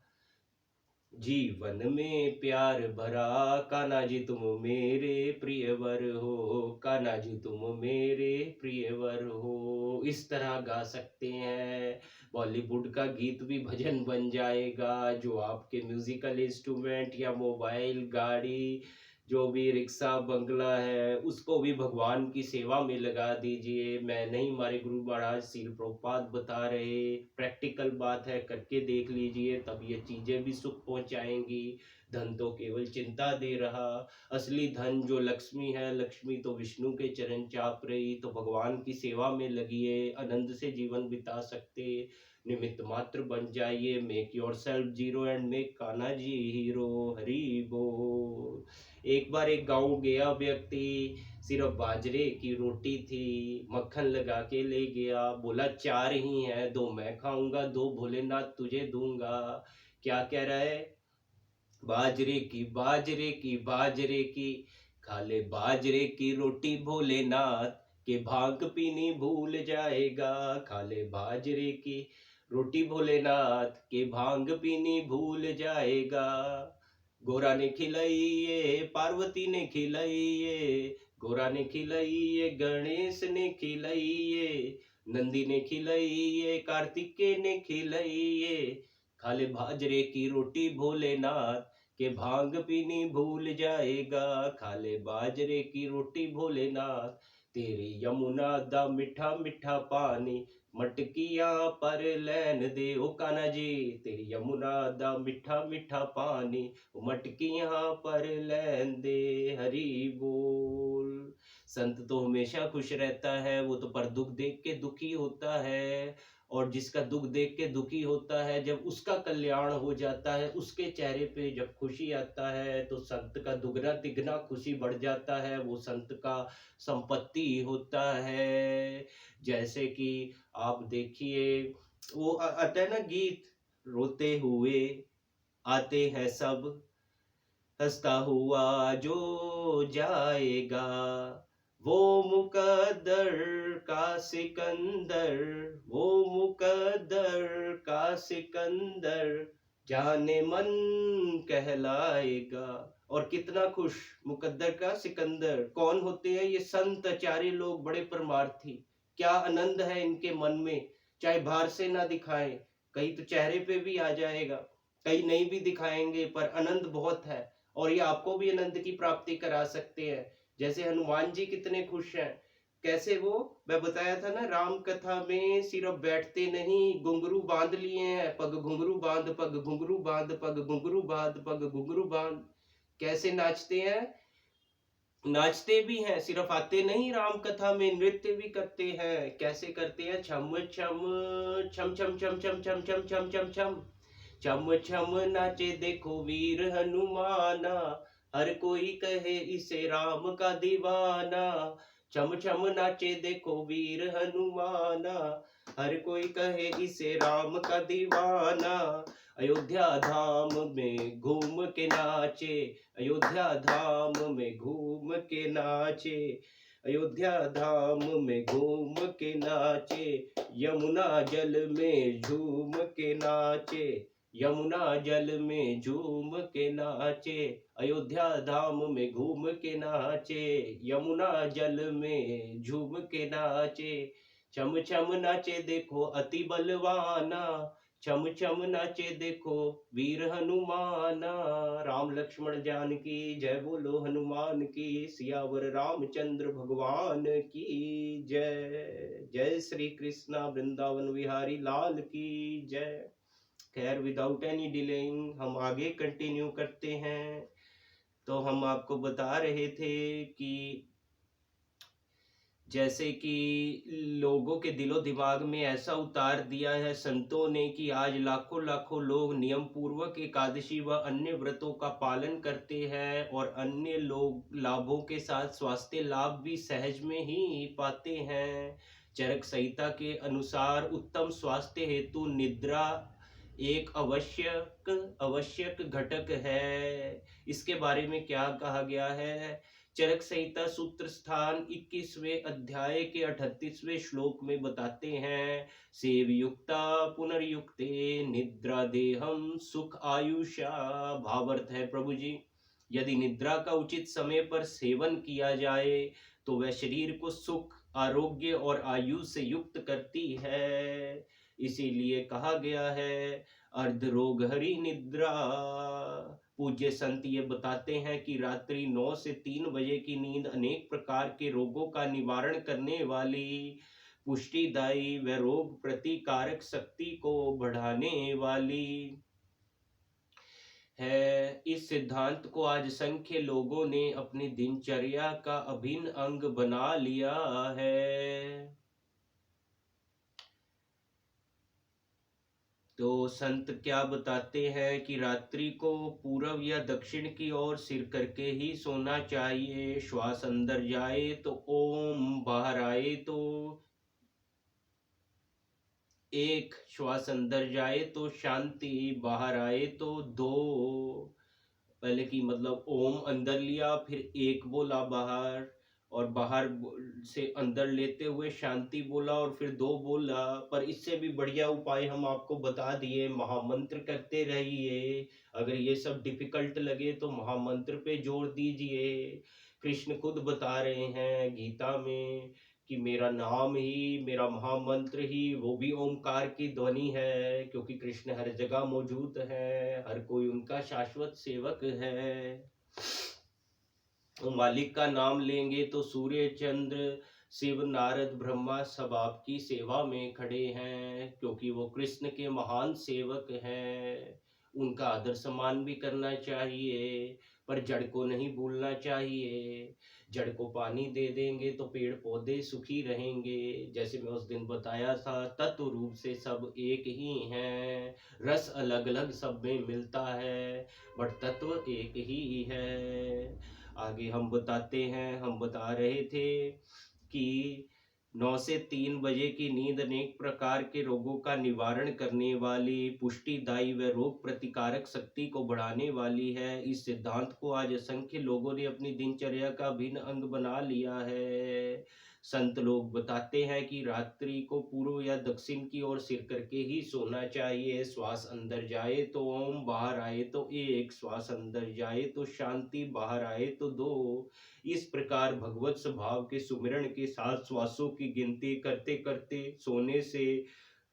जीवन में प्यार भरा, कान्हा जी तुम मेरे प्रियवर हो, कान्हा जी तुम मेरे प्रियवर हो। इस तरह गा सकते हैं। बॉलीवुड का गीत भी भजन बन जाएगा। जो आपके म्यूजिकल इंस्ट्रूमेंट या मोबाइल गाड़ी, जो भी रिक्शा बंगला है, उसको भी भगवान की सेवा में लगा दीजिए। मैं नहीं, हमारे गुरु महाराज श्रील प्रभुपाद बता रहे, प्रैक्टिकल बात है, करके देख लीजिए, तब ये चीजें भी सुख पहुंचाएंगी। धन तो केवल चिंता दे रहा, असली धन जो लक्ष्मी है, लक्ष्मी तो विष्णु के चरण चाप रही। तो भगवान की सेवा में लगिए, आनंद से जीवन बिता सकते, निमित्त मात्र बन जाइए। Make yourself zero and make Kanha ji hero. Hari बोल। एक बार एक गांव गया व्यक्ति, सिर्फ बाजरे की रोटी थी, मक्खन लगा के ले गया, बोला चार ही हैं, दो मैं खाऊंगा, दो भोलेनाथ तुझे दूंगा। क्या कह रहा है? बाजरे की बाजरे की बाजरे की, खा ले बाजरे की रोटी भोलेनाथ, के भांग पीनी भूल जाएगा। खा ले बाजरे की रोटी भोलेनाथ, के भांग पीनी भूल जाएगा। गोरा ने खिलाई ये, पार्वती ने खिलाई ये, गोरा ने खिलाई ये, गणेश ने खिलाई ये, नंदी ने खिलाई ये, कार्तिकेय ने खिलाई ये। खा ले बाजरे की रोटी भोलेनाथ, के भांग पीनी भूल जाएगा। खा ले बाजरे की रोटी भोलेनाथ, तेरी यमुना दा मिठा मिठा पानी, मटकियां पर लैन दे। ओ कान्हा जी, तेरी यमुना दा मिठा मिठा पानी, मटकियां पर लैन दे। हरि बोल। संत तो हमेशा खुश रहता है, वो तो पर दुख देख के दुखी होता है। और जिसका दुख देख के दुखी होता है, जब उसका कल्याण हो जाता है, उसके चेहरे पे जब खुशी आता है, तो संत का दुगना तिगना खुशी बढ़ जाता है। वो संत का संपत्ति होता है। जैसे कि आप देखिए, वो आता है ना गीत, रोते हुए आते हैं सब, हंसता हुआ जो जाएगा, वो मुकद्दर का सिकंदर, वो मुकद्दर का सिकंदर, जाने मन कहलाएगा। और कितना खुश, मुकद्दर का सिकंदर कौन होते हैं? ये संत आचार्य लोग, बड़े परमार्थी। क्या आनंद है इनके मन में, चाहे बाहर से ना दिखाएं, कहीं तो चेहरे पे भी आ जाएगा, कहीं नहीं भी दिखाएंगे, पर आनंद बहुत है। और ये आपको भी आनंद की प्राप्ति करा सकते हैं। जैसे हनुमान जी कितने खुश हैं, कैसे वो, मैं बताया था ना राम कथा में, सिर्फ बैठते नहीं, घुंघरू बांध लिए हैं, पग घुंघरू बांध, पग घुंघरू बांध, पग घुंघरू बांध, पग घुंघरू बांध। कैसे नाचते हैं, नाचते भी हैं, सिर्फ आते नहीं, राम कथा में नृत्य भी करते हैं। कैसे करते हैं? छम छम छम छम छम छम छम छम छम छम छम, छम छम नाचे देखो वीर हनुमाना, हर कोई कहे इसे राम का दीवाना। छम छम नाचे देखो वीर हनुमाना, हर कोई कहे इसे राम का दीवाना। अयोध्या धाम में घूम के नाचे, अयोध्या धाम में घूम के नाचे, अयोध्या धाम में घूम के नाचे, यमुना जल में झूम के नाचे, यमुना जल में झूम के नाचे, अयोध्या धाम में घूम के नाचे, यमुना जल में झूम के नाचे। छम छम नाचे देखो अति बलवाना, छम छम नाचे देखो वीर हनुमाना। राम लक्ष्मण जानकी जय बोलो हनुमान की, सियावर रामचंद्र भगवान की जय। जय श्री कृष्णा वृंदावन विहारी लाल की जय। खैर, विदाउट एनी डिलेइंग हम आगे कंटिन्यू करते हैं। तो हम आपको बता रहे थे कि जैसे कि लोगों के दिलो दिमाग में ऐसा उतार दिया है संतों ने कि आज लाखों लाखों लोग नियम पूर्वक एकादशी व अन्य व्रतों का पालन करते हैं, और अन्य लोग लाभों के साथ स्वास्थ्य लाभ भी सहज में ही पाते हैं। चरक संहिता के अनुसार उत्तम स्वास्थ्य हेतु निद्रा एक आवश्यक आवश्यक घटक है। इसके बारे में क्या कहा गया है? चरक संहिता सूत्र स्थान 21वें अध्याय के 38वें श्लोक में बताते हैं, सेवयुक्ता पुनर्युक्ते निद्रा देहम सुख आयुषा। भावार्थ है प्रभु जी, यदि निद्रा का उचित समय पर सेवन किया जाए तो वह शरीर को सुख, आरोग्य और आयु से युक्त करती है। इसीलिए कहा गया है, अर्ध रोग हरि निद्रा। पूज्य संत ये बताते हैं कि रात्रि 9 से 3 बजे की नींद अनेक प्रकार के रोगों का निवारण करने वाली, पुष्टिदायी व रोग प्रतिकारक शक्ति को बढ़ाने वाली है। इस सिद्धांत को आज संख्य लोगों ने अपनी दिनचर्या का अभिन्न अंग बना लिया है। तो संत क्या बताते हैं कि रात्रि को पूर्व या दक्षिण की ओर सिर करके ही सोना चाहिए। श्वास अंदर जाए तो ओम, बाहर आए तो एक, श्वास अंदर जाए तो शांति, बाहर आए तो दो। पहले की मतलब ओम अंदर लिया, फिर एक बोला बाहर, और बाहर से अंदर लेते हुए शांति बोला, और फिर दो बोला। पर इससे भी बढ़िया उपाय हम आपको बता दिए, महामंत्र करते रहिए। अगर ये सब डिफिकल्ट लगे तो महामंत्र पे जोर दीजिए। कृष्ण खुद बता रहे हैं गीता में कि मेरा नाम ही, मेरा महामंत्र ही, वो भी ओमकार की ध्वनि है, क्योंकि कृष्ण हर जगह मौजूद है, हर कोई उनका शाश्वत सेवक है। तो मालिक का नाम लेंगे तो सूर्य, चंद्र, शिव, नारद, ब्रह्मा सब आपकी सेवा में खड़े हैं, क्योंकि वो कृष्ण के महान सेवक हैं। उनका आदर सम्मान भी करना चाहिए, पर जड़ को नहीं भूलना चाहिए। जड़ को पानी दे देंगे तो पेड़ पौधे सुखी रहेंगे। जैसे मैं उस दिन बताया था, तत्व रूप से सब एक ही हैं, रस अलग अलग सब में मिलता है, बट तत्व एक ही है। आगे हम बताते हैं, हम बता रहे थे कि 9 से 3 बजे की नींद अनेक प्रकार के रोगों का निवारण करने वाली, पुष्टिदायी व रोग प्रतिकारक शक्ति को बढ़ाने वाली है। इस सिद्धांत को आज असंख्य लोगों ने अपनी दिनचर्या का भिन्न अंग बना लिया है। संत लोग बताते हैं कि रात्रि को पूर्व या दक्षिण की ओर सिर करके ही सोना चाहिए। श्वास अंदर जाए तो ओम, बाहर आए तो एक, श्वास अंदर जाए तो शांति, बाहर आए तो दो। इस प्रकार भगवत स्वभाव के सुमिरण के साथ श्वासों की गिनती करते करते सोने से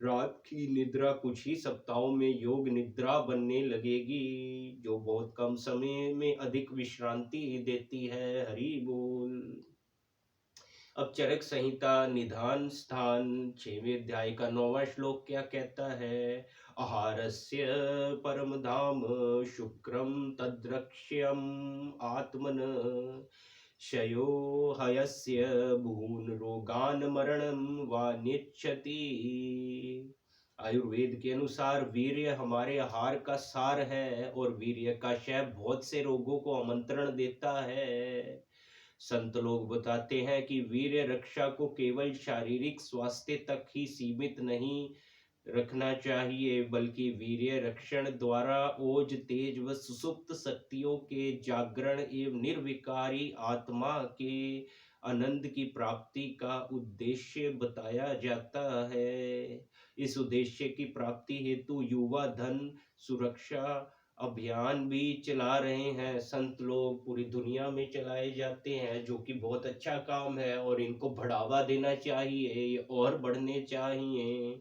रात की निद्रा कुछ ही सप्ताहों में योग निद्रा बनने लगेगी, जो बहुत कम समय में अधिक विश्रांति देती है। हरि बोल। अब चरक संहिता निधान स्थान 6वें अध्याय का 9वां श्लोक क्या कहता है, आहारस्य परम धाम शुक्रम तद्रक्ष्यम आत्मन शयो हयस्य भून रोगान मरणम वा निच्छति। आयुर्वेद के अनुसार वीर्य हमारे आहार का सार है, और वीर्य का क्षय बहुत से रोगों को आमंत्रण देता है। संत लोग बताते हैं कि वीर्य रक्षा को केवल शारीरिक स्वास्थ्य तक ही सीमित नहीं रखना चाहिए, बल्कि वीर्य रक्षण द्वारा ओज, तेज व सुसुप्त शक्तियों के जागरण एवं निर्विकारी आत्मा के आनंद की प्राप्ति का उद्देश्य बताया जाता है। इस उद्देश्य की प्राप्ति हेतु युवा धन सुरक्षा अभियान भी चला रहे हैं संत लोग, पूरी दुनिया में चलाए जाते हैं, जो कि बहुत अच्छा काम है, और इनको बढ़ावा देना चाहिए, ये और बढ़ने चाहिए।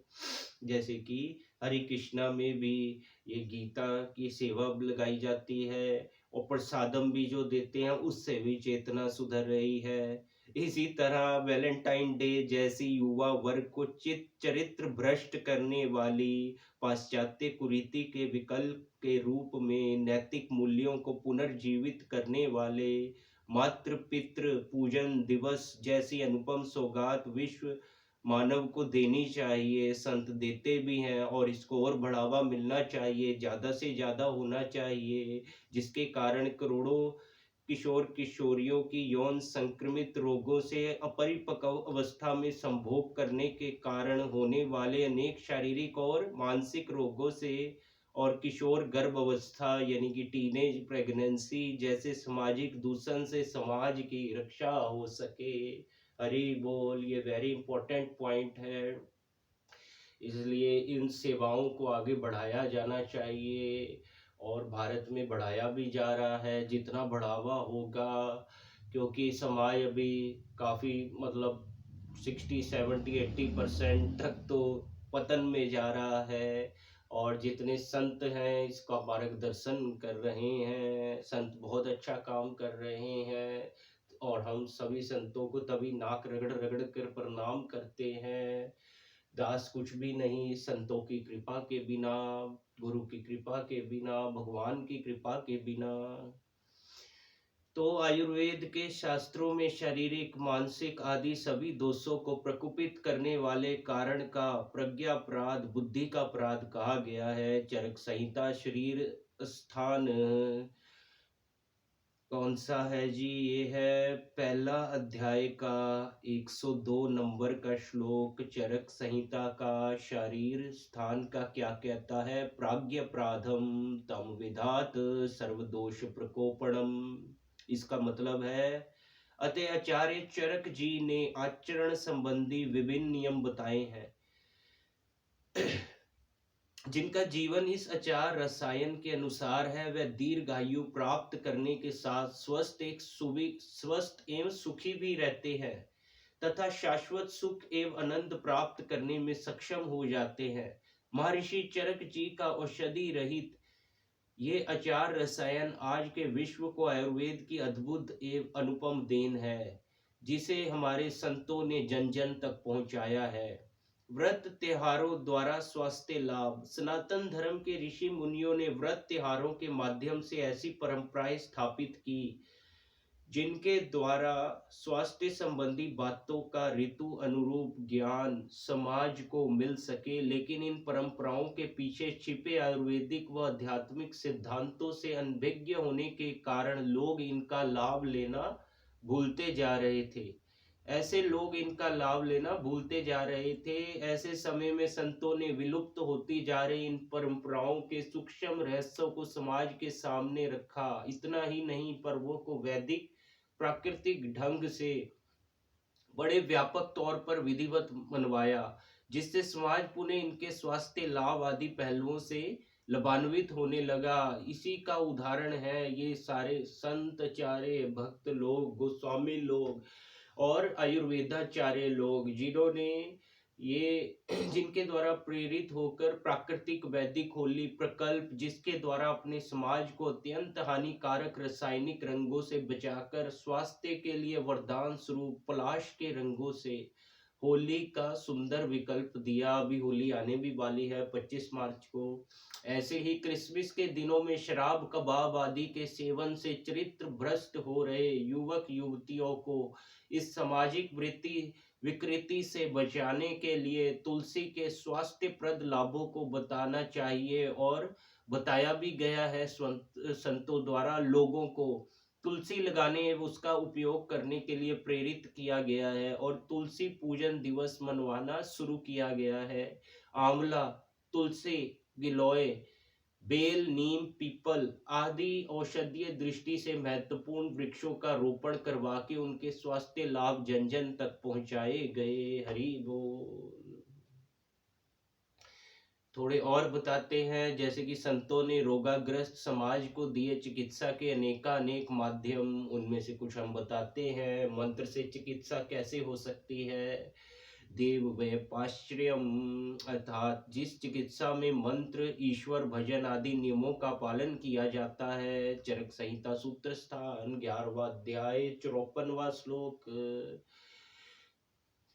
जैसे कि हरे कृष्णा में भी ये गीता की सेवा लगाई जाती है, और प्रसादम भी जो देते हैं उससे भी चेतना सुधर रही है। इसी तरह वैलेंटाइन डे जैसी युवा वर्ग को चरित्र भ्रष्ट करने वाली पाश्चात्य कुरीति के विकल्प के रूप में नैतिक मूल्यों को पुनर्जीवित करने वाले मातृ पितृ पूजन दिवस जैसी अनुपम सौगात विश्व मानव को देनी चाहिए। संत देते भी हैं, और इसको और बढ़ावा मिलना चाहिए, ज़्यादा से ज़्यादा होना चाहिए, जिसके कारण करोड़ों किशोर किशोरियों की यौन संक्रमित रोगों से अपरिपक्व अवस्था में संभोग करने के कारण होने वाले अनेक शारीरिक और मानसिक रोगों से और किशोर गर्भ अवस्था यानी कि टीनेज प्रेगनेंसी जैसे सामाजिक दूषण से समाज की रक्षा हो सके। हरि बोल, ये वेरी इंपॉर्टेंट पॉइंट है। इसलिए इन सेवाओं को आगे बढ़ाया जाना चाहिए और भारत में बढ़ाया भी जा रहा है जितना बढ़ावा होगा, क्योंकि समाज अभी काफ़ी मतलब 60 70 80% तक तो पतन में जा रहा है। और जितने संत हैं इसका मार्गदर्शन कर रहे हैं, संत बहुत अच्छा काम कर रहे हैं और हम सभी संतों को तभी नाक रगड़ रगड़ कर प्रणाम करते हैं। दास कुछ भी नहीं संतों की कृपा के बिना, गुरु की कृपा के बिना, भगवान की कृपा के बिना। तो आयुर्वेद के शास्त्रों में शारीरिक मानसिक आदि सभी दोषों को प्रकुपित करने वाले कारण का प्रज्ञापराध बुद्धि का अपराध कहा गया है। चरक संहिता शरीर स्थान कौन सा है जी? ये है पहला अध्याय का 102 नंबर का श्लोक। चरक संहिता का शारीर स्थान का क्या कहता है? प्राज्ञापराधम तम विधात सर्वदोष प्रकोपणम। इसका मतलब है अतः आचार्य चरक जी ने आचरण संबंधी विभिन्न नियम बताए हैं जिनका जीवन इस आचार रसायन के अनुसार है। वह दीर्घायु प्राप्त करने के साथ स्वस्थ एवं सुखी भी रहते हैं तथा शाश्वत सुख एवं आनंद प्राप्त करने में सक्षम हो जाते हैं। महर्षि चरक जी का औषधि रहित ये आचार रसायन आज के विश्व को आयुर्वेद की अद्भुत एवं अनुपम देन है, जिसे हमारे संतों ने जन जन तक पहुंचाया है। व्रत त्योहारों द्वारा स्वास्थ्य लाभ। सनातन धर्म के ऋषि मुनियों ने व्रत त्योहारों के माध्यम से ऐसी परंपराएं स्थापित की जिनके द्वारा स्वास्थ्य संबंधी बातों का ऋतु अनुरूप ज्ञान समाज को मिल सके। लेकिन इन परंपराओं के पीछे छिपे आयुर्वेदिक व आध्यात्मिक सिद्धांतों से अनभिज्ञ होने के कारण लोग इनका लाभ लेना भूलते जा रहे थे। ऐसे समय में संतों ने विलुप्त होती जा रही इन परंपराओं के सूक्ष्म रहस्यों को समाज के सामने रखा। इतना ही नहीं, पर्वों को वैदिक प्राकृतिक ढंग से बड़े व्यापक तौर पर विधिवत मनवाया, जिससे समाज पुनः इनके स्वास्थ्य लाभ आदि पहलुओं से लाभान्वित होने लगा। इसी का उदाहरण है ये सारे संताचार्य भक्त लोग, गोस्वामी लोग और आयुर्वेदाचार्य लोग, जिन्होंने ये जिनके द्वारा प्रेरित होकर प्राकृतिक वैदिक होली प्रकल्प, जिसके द्वारा अपने समाज को अत्यंत हानिकारक रासायनिक रंगों से बचाकर स्वास्थ्य के लिए वरदान स्वरूप पलाश के रंगों से होली का सुंदर विकल्प दिया। अभी होली आने भी वाली है 25 मार्च को। ऐसे ही क्रिसमस के दिनों में शराब कबाब आदि के सेवन से चरित्र भ्रष्ट हो रहे युवक युवतियों को इस सामाजिक विकृति से बचाने के लिए तुलसी के स्वास्थ्यप्रद लाभों को बताना चाहिए। और बताया भी गया है संतों द्वारा, लोगों को तुलसी लगाने एवं उसका उपयोग करने के लिए प्रेरित किया गया है और तुलसी पूजन दिवस मनवाना शुरू किया गया है। आंवला, तुलसी, गिलोय, बेल, नीम, पीपल आदि औषधीय दृष्टि से महत्वपूर्ण वृक्षों का रोपण करवा के उनके स्वास्थ्य लाभ जन जन तक पहुंचाए गए। हरि बोल। थोड़े और बताते हैं, जैसे कि संतों ने रोगाग्रस्त समाज को दिए चिकित्सा के अनेकानेक माध्यम। उनमें से कुछ हम बताते हैं। मंत्र से चिकित्सा कैसे हो सकती है? देव वैपाश्रयम, अर्थात जिस चिकित्सा में मंत्र, ईश्वर भजन आदि नियमों का पालन किया जाता है। चरक संहिता सूत्र स्थान 11वां अध्याय 54वां श्लोक।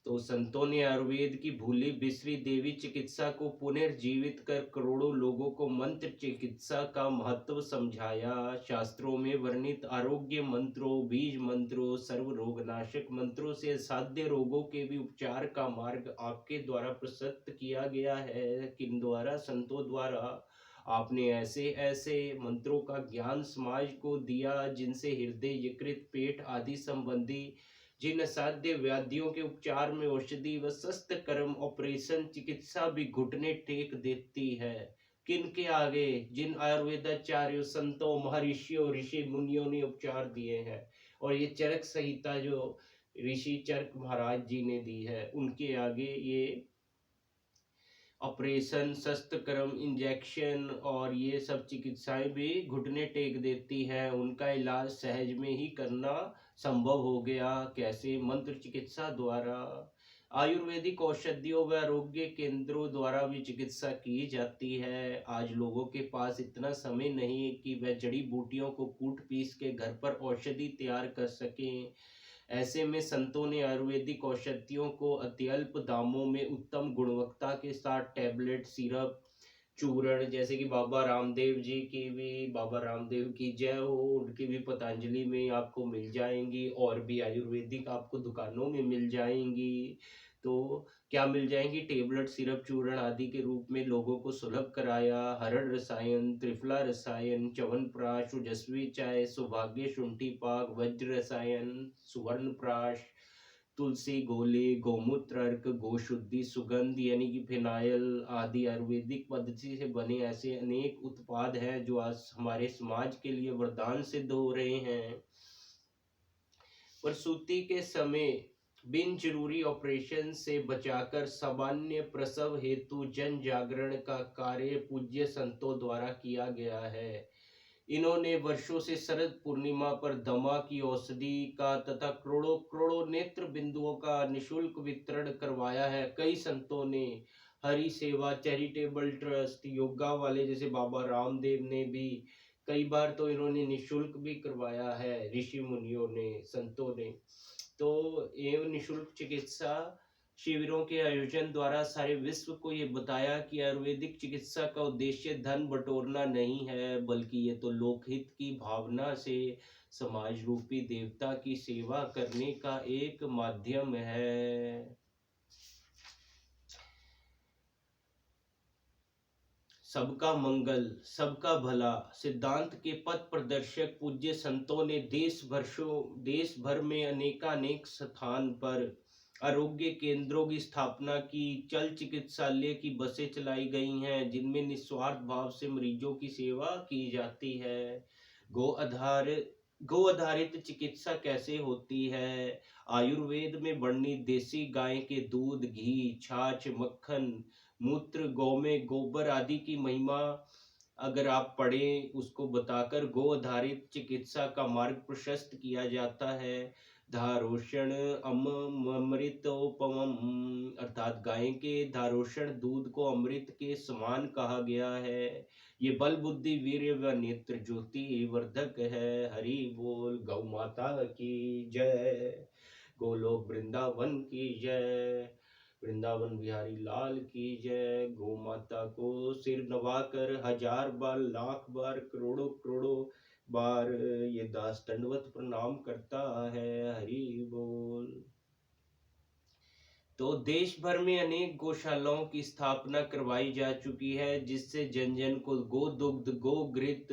तो संतों ने आयुर्वेद की भूली बिसरी देवी चिकित्सा को पुनर्जीवित कर करोड़ों लोगों को मंत्र चिकित्सा का महत्व समझाया। शास्त्रों में वर्णित आरोग्य मंत्रों, बीज मंत्रों, सर्व रोगनाशक मंत्रों से साध्य रोगों के भी उपचार का मार्ग आपके द्वारा प्रस्तुत किया गया है। किन द्वारा? संतों द्वारा। आपने ऐसे ऐसे मंत्रों का ज्ञान समाज को दिया जिनसे हृदय, यकृत, पेट आदि संबंधी जिन असाध्य व्याधियों के उपचार में औषधि व शस्त्र कर्म ऑपरेशन चिकित्सा भी घुटने टेक देती है। किन के आगे, जिन आयुर्वेदाचार्यों, संतों, महर्षियों, ऋषि मुनियों ने उपचार दिए हैं, और ये चरक संहिता जो ऋषि चरक महाराज जी ने दी है, उनके आगे ये ऑपरेशन, शस्त्रक्रम, इंजेक्शन और ये सब चिकित्साएं भी घुटने टेक देती हैं। उनका इलाज सहज में ही करना संभव हो गया। कैसे? मंत्र चिकित्सा द्वारा। आयुर्वेदिक औषधियों व आरोग्य केंद्रों द्वारा भी चिकित्सा की जाती है। आज लोगों के पास इतना समय नहीं है कि वह जड़ी बूटियों को कूट पीस के घर पर औषधि तैयार कर सकें। ऐसे में संतों ने आयुर्वेदिक औषधियों को अत्यल्प दामों में उत्तम गुणवत्ता के साथ टैबलेट, सिरप, चूर्ण, जैसे कि बाबा रामदेव की जय हो, उनकी भी पतंजलि में आपको मिल जाएंगी, और भी आयुर्वेदिक आपको दुकानों में मिल जाएंगी। तो क्या मिल जाएंगी? टेबलेट, सिरप, चूर्ण आदि के रूप में लोगों को सुलभ कराया। हरड़ रसायन, त्रिफला रसायन, च्यवनप्राश, ओजस्वी चाय, सौभाग्य शुंठी पाक, वज्र रसायन, सुवर्ण प्राश, तुलसी गोले, गोमूत्र अर्क, गोशुद्धि, सुगंध यानी कि फिनाइल आदि आयुर्वेदिक पद्धति से बने ऐसे अनेक उत्पाद हैं जो आज हमारे समाज के लिए वरदान सिद्ध हो रहे हैं। प्रसूति के समय बिन जरूरी ऑपरेशन से बचाकर सामान्य प्रसव हेतु जन जागरण का कार्य पूज्य संतों द्वारा किया गया है। इन्होंने वर्षों से शरद पूर्णिमा पर दमा की औषधि का तथा करोड़ों करोड़ों नेत्र बिंदुओं का निशुल्क वितरण करवाया है। कई संतों ने हरि सेवा चैरिटेबल ट्रस्ट, योगा वाले जैसे बाबा रामदेव ने भी कई बार तो इन्होंने निशुल्क भी करवाया है। ऋषि मुनियों ने, संतों ने तो एवं निशुल्क चिकित्सा शिविरों के आयोजन द्वारा सारे विश्व को ये बताया कि आयुर्वेदिक चिकित्सा का उद्देश्य धन बटोरना नहीं है, बल्कि ये तो लोकहित की भावना से समाज रूपी देवता की सेवा करने का एक माध्यम है। सबका मंगल, सबका भला सिद्धांत के पथ प्रदर्शक पूज्य संतों ने देश भर में अनेकानेक स्थान पर आरोग्य केंद्रों की स्थापना की। चल चिकित्सालय की बसें चलाई गई हैं जिनमें निस्वार्थ भाव से मरीजों की सेवा की जाती है। गो आधार गो आधारित चिकित्सा कैसे होती है? आयुर्वेद में वर्णित देसी गाय के दूध, घी, छाछ, मक्खन, मूत्र, गौ में गोबर आदि की महिमा अगर आप पढ़ें, उसको बताकर गो आधारित चिकित्सा का मार्ग प्रशस्त किया जाता है। धारोषण अमृतोपमम, अर्थात गाय के धारोषण दूध को अमृत के समान कहा गया है। ये बल बुद्धि वीर्य व नेत्र ज्योति वर्धक है। हरि बोल। गौ माता की जय। गोलोक वृंदावन की जय। वृंदावन बिहारी लाल की जय। गौ माता को सिर नवाकर हजार बार, लाख बार, करोड़ों करोड़ों बार ये दास दंडवत प्रणाम करता है। हरि बोल। तो देश भर में अनेक गौशालाओं की स्थापना करवाई जा चुकी है जिससे जन जन को गो दुग्ध, गो घृत,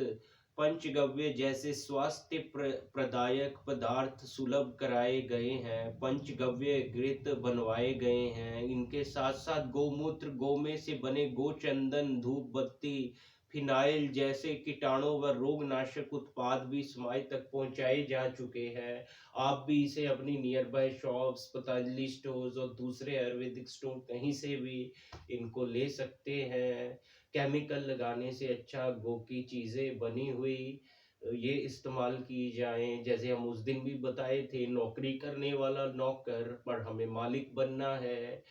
पंचगव्य जैसे स्वास्थ्य प्रदायक पदार्थ सुलभ कराए गए हैं। पंचगव्य घृत बनवाए गए हैं। इनके साथ साथ गौमूत्र, गौ से बने गोचंदन, धूप बत्ती, फिनाइल जैसे कीटाणु व रोगनाशक उत्पाद भी समाज तक पहुंचाए जा चुके हैं। आप भी इसे अपनी near by shops, Patanjali stores और दूसरे आयुर्वेदिक स्टोर कहीं से भी इनको ले सकते हैं। केमिकल लगाने से अच्छा गो की चीज़ें बनी हुई ये इस्तेमाल की जाएं। जैसे हम उस दिन भी बताए थे, नौकरी करने वाला नौकर, पर हमें मालिक बनना है।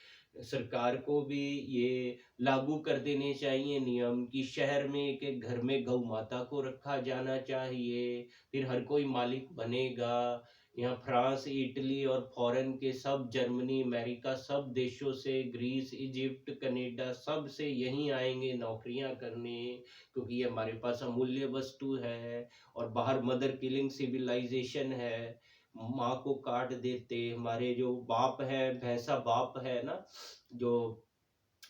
सरकार को भी ये लागू कर देने चाहिए नियम कि शहर में एक एक घर में गौ माता को रखा जाना चाहिए, फिर हर कोई मालिक बनेगा। यहाँ फ्रांस, इटली और फॉरेन के सब, जर्मनी, अमेरिका, सब देशों से, ग्रीस, इजिप्ट, कनाडा, सब से यहीं आएंगे नौकरियां करने, क्योंकि ये हमारे पास अमूल्य वस्तु है। और बाहर मदर किलिंग सिविलाइजेशन है, माँ को काट देते। हमारे जो बाप है, भैंसा बाप है ना, जो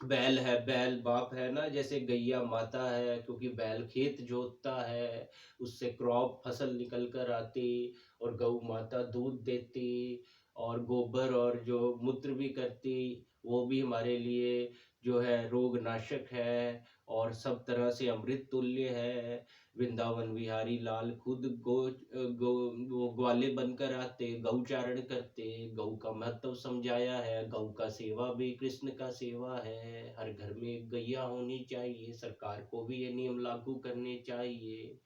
बैल है, बैल बाप है ना, जैसे गैया माता है, क्योंकि बैल खेत जोतता है, उससे क्रॉप फसल निकल कर आती, और गौ माता दूध देती, और गोबर और जो मूत्र भी करती, वो भी हमारे लिए जो है रोग नाशक है और सब तरह से अमृत तुल्य है। वृंदावन विहारी लाल खुद वो ग्वाले बनकर आते, गौचारण करते, गौ का महत्व समझाया है। गौ का सेवा भी कृष्ण का सेवा है। हर घर में एक गैया होनी चाहिए। सरकार को भी ये नियम लागू करने चाहिए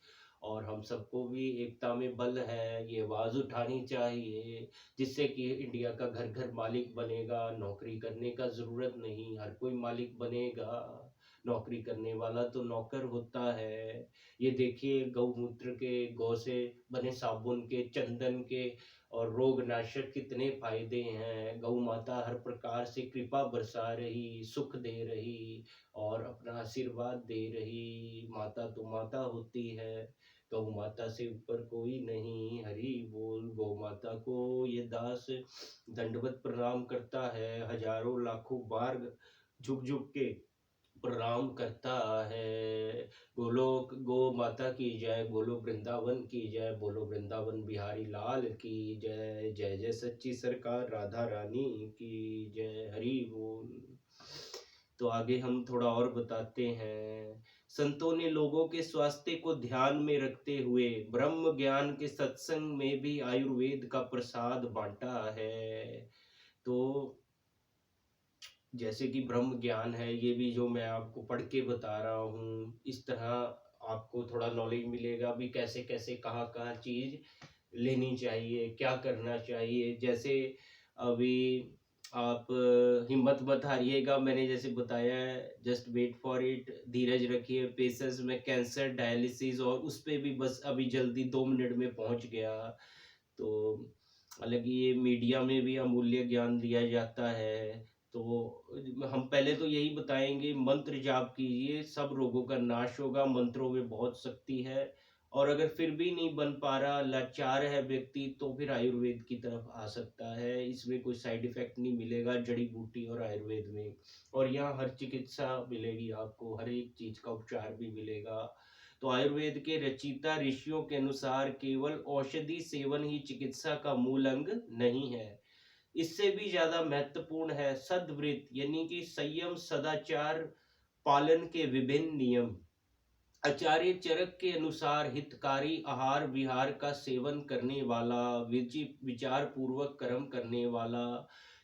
और हम सबको भी एकता में बल है, ये आवाज उठानी चाहिए, जिससे कि इंडिया का घर घर मालिक बनेगा। नौकरी करने का जरूरत नहीं, हर कोई मालिक बनेगा। नौकरी करने वाला तो नौकर होता है। ये देखिए गौमूत्र के, गौ से बने साबुन के, चंदन के और रोग नाशक कितने फायदे हैं। गौ माता हर प्रकार से कृपा बरसा रही, सुख दे रही और अपना आशीर्वाद दे रही। माता तो माता होती है, गौ माता से ऊपर कोई नहीं। हरि बोल। गौ माता को ये दास दंडवत प्रणाम करता है, हजारों लाखों बार झुक झुक के प्रणाम करता है। गोलोक गो माता की जय, बोलो वृंदावन की जय, बोलो वृंदावन बिहारी लाल की जय। जय जय सच्ची सरकार राधा रानी की जय। हरि बोल। तो आगे हम थोड़ा और बताते हैं। संतों ने लोगों के स्वास्थ्य को ध्यान में रखते हुए ब्रह्म ज्ञान के सत्संग में भी आयुर्वेद का प्रसाद बांटा है। तो जैसे कि ब्रह्म ज्ञान है, ये भी जो मैं आपको पढ़ के बता रहा हूँ, इस तरह आपको थोड़ा नॉलेज मिलेगा भी कैसे कैसे कहाँ कहाँ चीज लेनी चाहिए, क्या करना चाहिए। जैसे अभी आप हिम्मत मत हारिएगा, मैंने जैसे बताया है, जस्ट वेट फॉर इट, धीरज रखिए। पेशेंस में कैंसर डायलिसिस और उस पे भी बस अभी जल्दी 2 मिनट में पहुंच गया। तो हालांकि ये मीडिया में भी अमूल्य ज्ञान दिया जाता है। तो हम पहले तो यही बताएंगे, मंत्र जाप कीजिए, सब रोगों का नाश होगा। मंत्रों में बहुत शक्ति है। और अगर फिर भी नहीं बन पा रहा, लाचार है व्यक्ति, तो फिर आयुर्वेद की तरफ आ सकता है। इसमें कोई साइड इफेक्ट नहीं मिलेगा जड़ी बूटी और आयुर्वेद में। और यहाँ हर चिकित्सा मिलेगी आपको, हर एक चीज का उपचार भी मिलेगा। तो आयुर्वेद के रचयिता ऋषियों के अनुसार केवल औषधि सेवन ही चिकित्सा का मूल अंग नहीं है। इससे भी ज्यादा महत्वपूर्ण है सद्वृत, यानी कि संयम, सदाचार पालन के विभिन्न नियम। आचार्य चरक के अनुसार हितकारी आहार विहार का सेवन करने वाला, विचार पूर्वक कर्म करने वाला,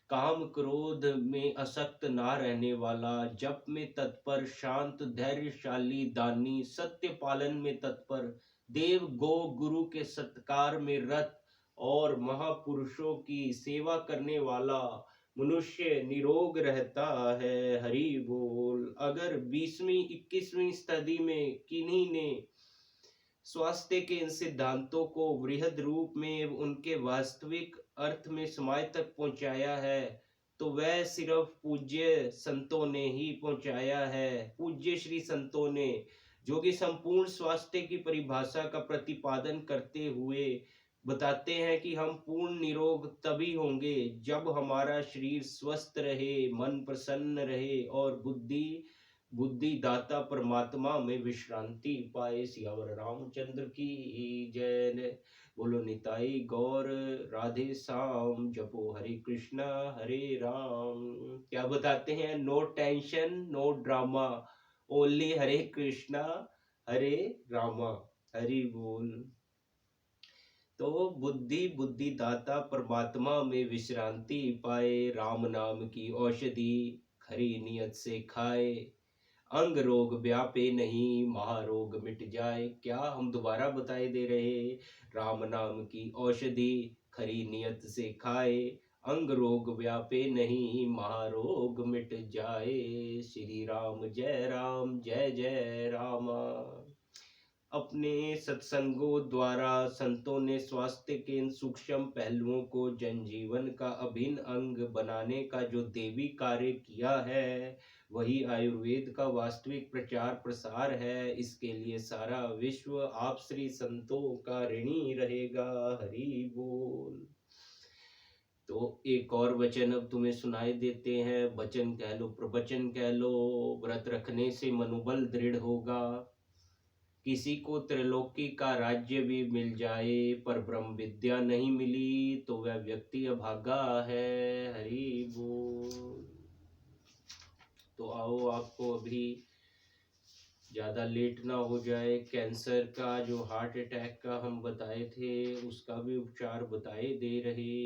काम क्रोध में असक्त ना रहने वाला, जप में तत्पर, शांत, धैर्यशाली, दानी, सत्य पालन में तत्पर, देव गो गुरु के सत्कार में रत और महापुरुषों की सेवा करने वाला मनुष्य निरोग रहता है। हरि बोल। अगर 20वीं 21वीं सदी में किन्हीं ने स्वास्थ्य के इन सिद्धांतों को वृहद रूप में उनके वास्तविक अर्थ में समाज तक पहुंचाया है, तो वह सिर्फ पूज्य संतों ने ही पहुंचाया है। पूज्य श्री संतों ने, जो कि संपूर्ण स्वास्थ्य की परिभाषा का प्रतिपादन करते हुए बताते हैं कि हम पूर्ण निरोग तभी होंगे जब हमारा शरीर स्वस्थ रहे, मन प्रसन्न रहे और बुद्धि बुद्धि दाता परमात्मा में विश्रांति पाए। सियावर रामचंद्र की जय। बोलो निताई गौर राधे श्याम। जपो हरे कृष्णा हरे राम। क्या बताते हैं? No tension no drama, only Hare Krishna Hare Rama. Hari बोल। तो बुद्धि बुद्धि दाता परमात्मा में विश्रांति पाए, राम नाम की औषधि खरी नियत से खाए, अंग रोग व्यापे नहीं, महारोग मिट जाए। क्या हम दोबारा बताए दे रहे? राम नाम की औषधि खरी नियत से खाए, अंग रोग व्यापे नहीं, महारोग मिट जाए। श्री राम जय जय रामा। अपने सत्संगों द्वारा संतों ने स्वास्थ्य के इन सूक्ष्म पहलुओं को जनजीवन का अभिन्न अंग बनाने का जो देवी कार्य किया है, वही आयुर्वेद का वास्तविक प्रचार प्रसार है। इसके लिए सारा विश्व आप श्री संतों का ऋणी रहेगा। हरि बोल। तो एक और वचन अब तुम्हें सुनाई देते हैं। वचन कह लो, प्रवचन कह लो। व्रत रखने से मनोबल दृढ़ होगा। किसी को त्रिलोकी का राज्य भी मिल जाए पर ब्रह्म विद्या नहीं मिली तो वह व्यक्ति अभागा है। हरि बोल। तो आओ आपको अभी ज़्यादा लेट ना हो जाए, कैंसर का जो हार्ट अटैक का हम बताए थे उसका भी उपचार बताए दे रहे।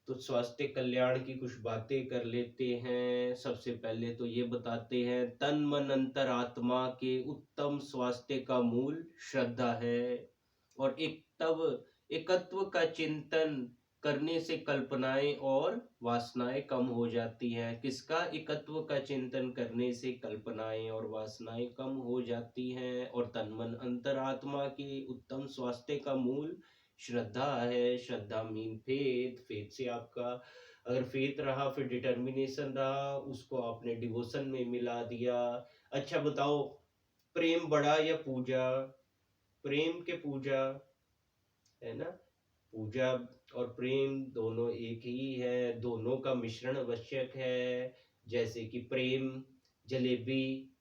तो स्वास्थ्य कल्याण की कुछ बातें कर लेते हैं। सबसे पहले तो ये बताते हैं, तन मन अंतर आत्मा के उत्तम स्वास्थ्य का मूल श्रद्धा है। और एक तब एकत्व का चिंतन करने से कल्पनाएं और वासनाएं कम हो जाती हैं। किसका? एकत्व का चिंतन करने से कल्पनाएं और वासनाएं कम हो जाती हैं। और तन मन अंतरात्मा के उत्तम स्वास्थ्य का मूल श्रद्धा है। श्रद्धा मीन फेथ। फेथ से आपका अगर फेथ रहा फिर डिटर्मिनेशन रहा, उसको आपने डिवोशन में मिला दिया। अच्छा बताओ, प्रेम बड़ा या पूजा? प्रेम के पूजा, है ना? पूजा और प्रेम दोनों एक ही है, दोनों का मिश्रण आवश्यक है। जैसे कि प्रेम, जलेबी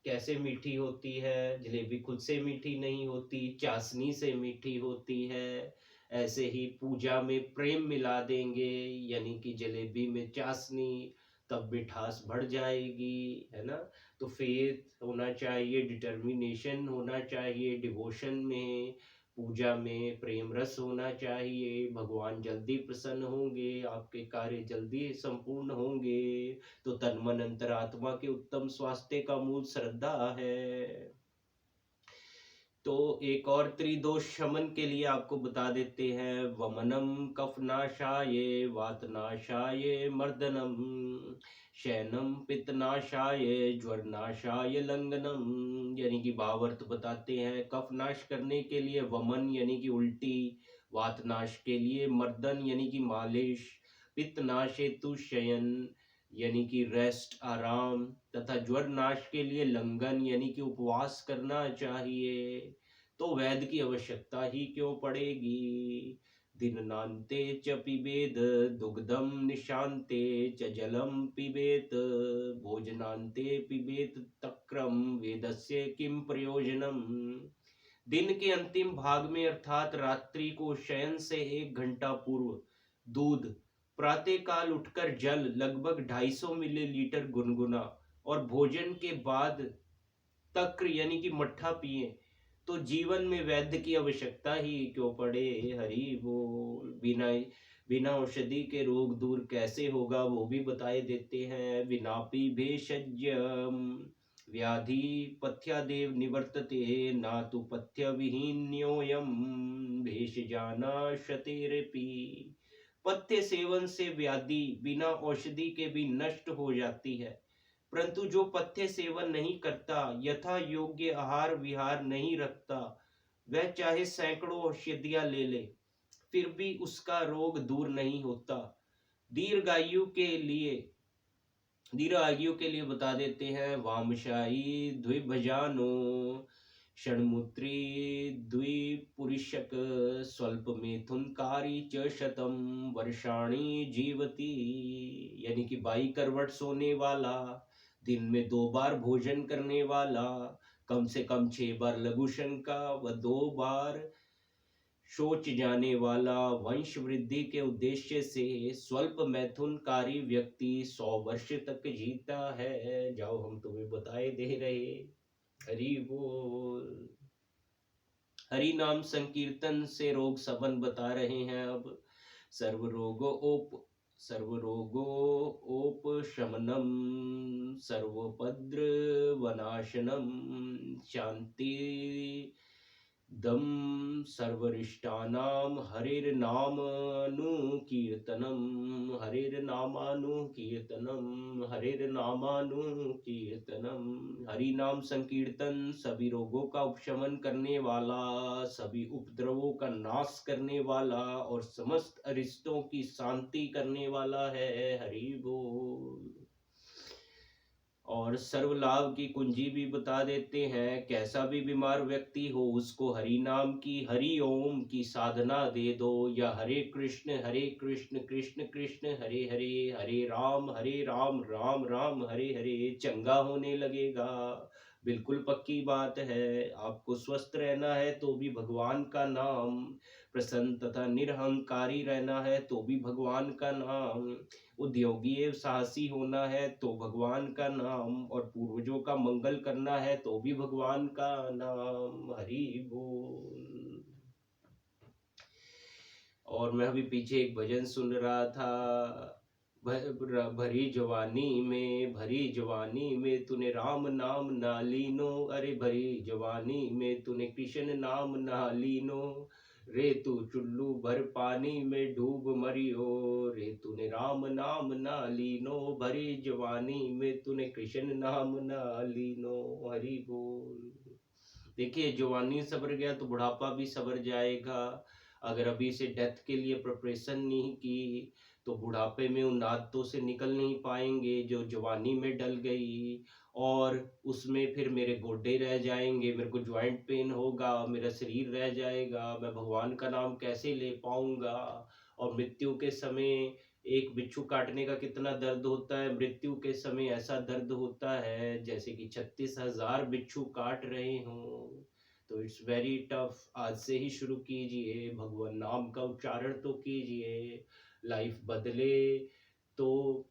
कैसे मीठी होती है? जलेबी खुद से मीठी नहीं होती, चाशनी से मीठी होती है। ऐसे ही पूजा में प्रेम मिला देंगे, यानी कि जलेबी में चाशनी, तब मिठास बढ़ जाएगी, है ना? तो फेथ होना चाहिए, डिटर्मिनेशन होना चाहिए डिवोशन में। पूजा में प्रेम रस होना चाहिए, भगवान जल्दी प्रसन्न होंगे, आपके कार्य जल्दी संपूर्ण होंगे। तो तन मन अंतरात्मा के उत्तम स्वास्थ्य का मूल श्रद्धा है। तो एक और त्रिदोष शमन के लिए आपको बता देते हैं, वमनम कफनाशाय वातनाशाय मर्दनम शयनम पित्तनाशाय ज्वरनाशाय लंघनम। यानी कि भावार्थ बताते हैं, कफनाश करने के लिए वमन यानी कि उल्टी, वातनाश के लिए मर्दन यानी कि मालिश, पित्तनाश हेतु शयन यानी कि रेस्ट आराम, तथा ज्वर नाश के लिए लंघन यानी कि उपवास करना चाहिए। तो वैद्य की आवश्यकता ही क्यों पड़ेगी? दिननान्ते च पिबेद दुग्धम निशान्ते च जलम पिबेत भोजनान्ते पिबेत तक्रम वेदस्य किम प्रयोजनम। दिन के अंतिम भाग में अर्थात रात्रि को शयन से 1 घंटा पूर्व दूध, प्रातः काल उठकर जल लगभग 250 मिलीलीटर गुनगुना, और भोजन के बाद तक्र यानी कि मट्ठा पिए, तो जीवन में वैद्य की आवश्यकता ही क्यों पड़े? हरि बोल। बिना बिना औषधि के रोग दूर कैसे होगा वो भी बताए देते हैं। विनापि भेषज्यम व्याधि पथ्यादेव निवर्तते, ना तो पथ्य विहीन्योयम भेषजाना शतेरपि। पथ्य सेवन से व्याधि बिना औषधि के भी नष्ट हो जाती है, परंतु जो पथ्य सेवन नहीं करता, यथा योग्य आहार विहार नहीं रखता, वह चाहे सैकड़ों औषधियां ले ले, फिर भी उसका रोग दूर नहीं होता। दीर्घायु के लिए दीर्घायु के लिए बता देते हैं, वामशाई द्विभजानो षण्मूत्री द्विपुरुषक स्वल्प मिथुनकारी च शतम वर्षाणी जीवती। यानी कि 22 करवट सोने वाला, दिन में 2 बार भोजन करने वाला, कम से कम 6 बार लघुशन का व 2 बार सोच जाने वाला, वंश वृद्धि के उद्देश्य से स्वल्प मैथुनकारी व्यक्ति 100 वर्ष तक जीता है। जाओ हम तुम्हें बताए दे रहे। हरि बोल। हरि नाम संकीर्तन से रोग सबन बता रहे हैं। अब सर्वरोगोपशमनम सर्वोपद्र वनाशनम शांति दम सर्वरिष्टानाम हरिर्नामानुकीर्तनम। हरि नाम संकीर्तन सभी रोगों का उपशमन करने वाला, सभी उपद्रवों का नाश करने वाला और समस्त अरिष्टों की शांति करने वाला है। हरि बोल। और सर्व लाभ की कुंजी भी बता देते हैं, कैसा भी बीमार व्यक्ति हो उसको हरि नाम की, हरि ओम की साधना दे दो, या हरे कृष्ण कृष्ण कृष्ण हरे हरे, हरे राम राम राम हरे हरे, चंगा होने लगेगा। बिल्कुल पक्की बात है। आपको स्वस्थ रहना है तो भी भगवान का नाम, प्रसन्न तथा निरहंकारी रहना है तो भी भगवान का नाम, उद्योगी एवं साहसी होना है तो भगवान का नाम, और पूर्वजों का मंगल करना है तो भी भगवान का नाम। हरि बोल। और मैं अभी पीछे एक भजन सुन रहा था, भरी जवानी में तूने राम नाम ना लीनो, अरे भरी जवानी में तूने कृष्ण नाम ना लीनो, रे तू चुल्लू भर पानी में डूब मरियो, रे तूने राम नाम ना लीनो, भरी जवानी में तूने कृष्ण नाम ना लीनो। हरि बोल। देखिए, जवानी सवर गया तो बुढ़ापा भी सवर जाएगा। अगर अभी से डेथ के लिए प्रिपरेशन नहीं की तो बुढ़ापे में उन आदतों से निकल नहीं पाएंगे जो जवानी में डल गई, और उसमें फिर मेरे गोडे रह जाएंगे, मेरे को ज्वाइंट पेन होगा, मेरा शरीर रह जाएगा, मैं भगवान का नाम कैसे ले पाऊंगा। और मृत्यु के समय एक बिच्छू काटने का कितना दर्द होता है, मृत्यु के समय ऐसा दर्द होता है जैसे कि 36,000 बिच्छू काट रहे हों। तो इट्स वेरी टफ। आज से ही शुरू कीजिए, भगवान नाम का उच्चारण तो कीजिए, लाइफ बदले तो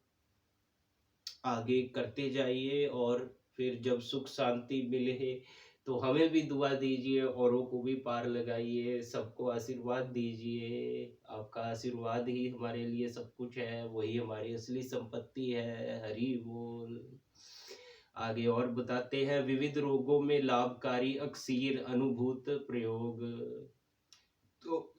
आगे करते जाइए, और फिर जब सुख शांति मिले तो हमें भी दुआ दीजिए, औरों को भी पार लगाइए, सबको आशीर्वाद दीजिए। आपका आशीर्वाद ही हमारे लिए सब कुछ है, वही हमारी असली संपत्ति है। हरि बोल। आगे और बताते हैं, विविध रोगों में लाभकारी अक्सीर अनुभूत प्रयोग। तो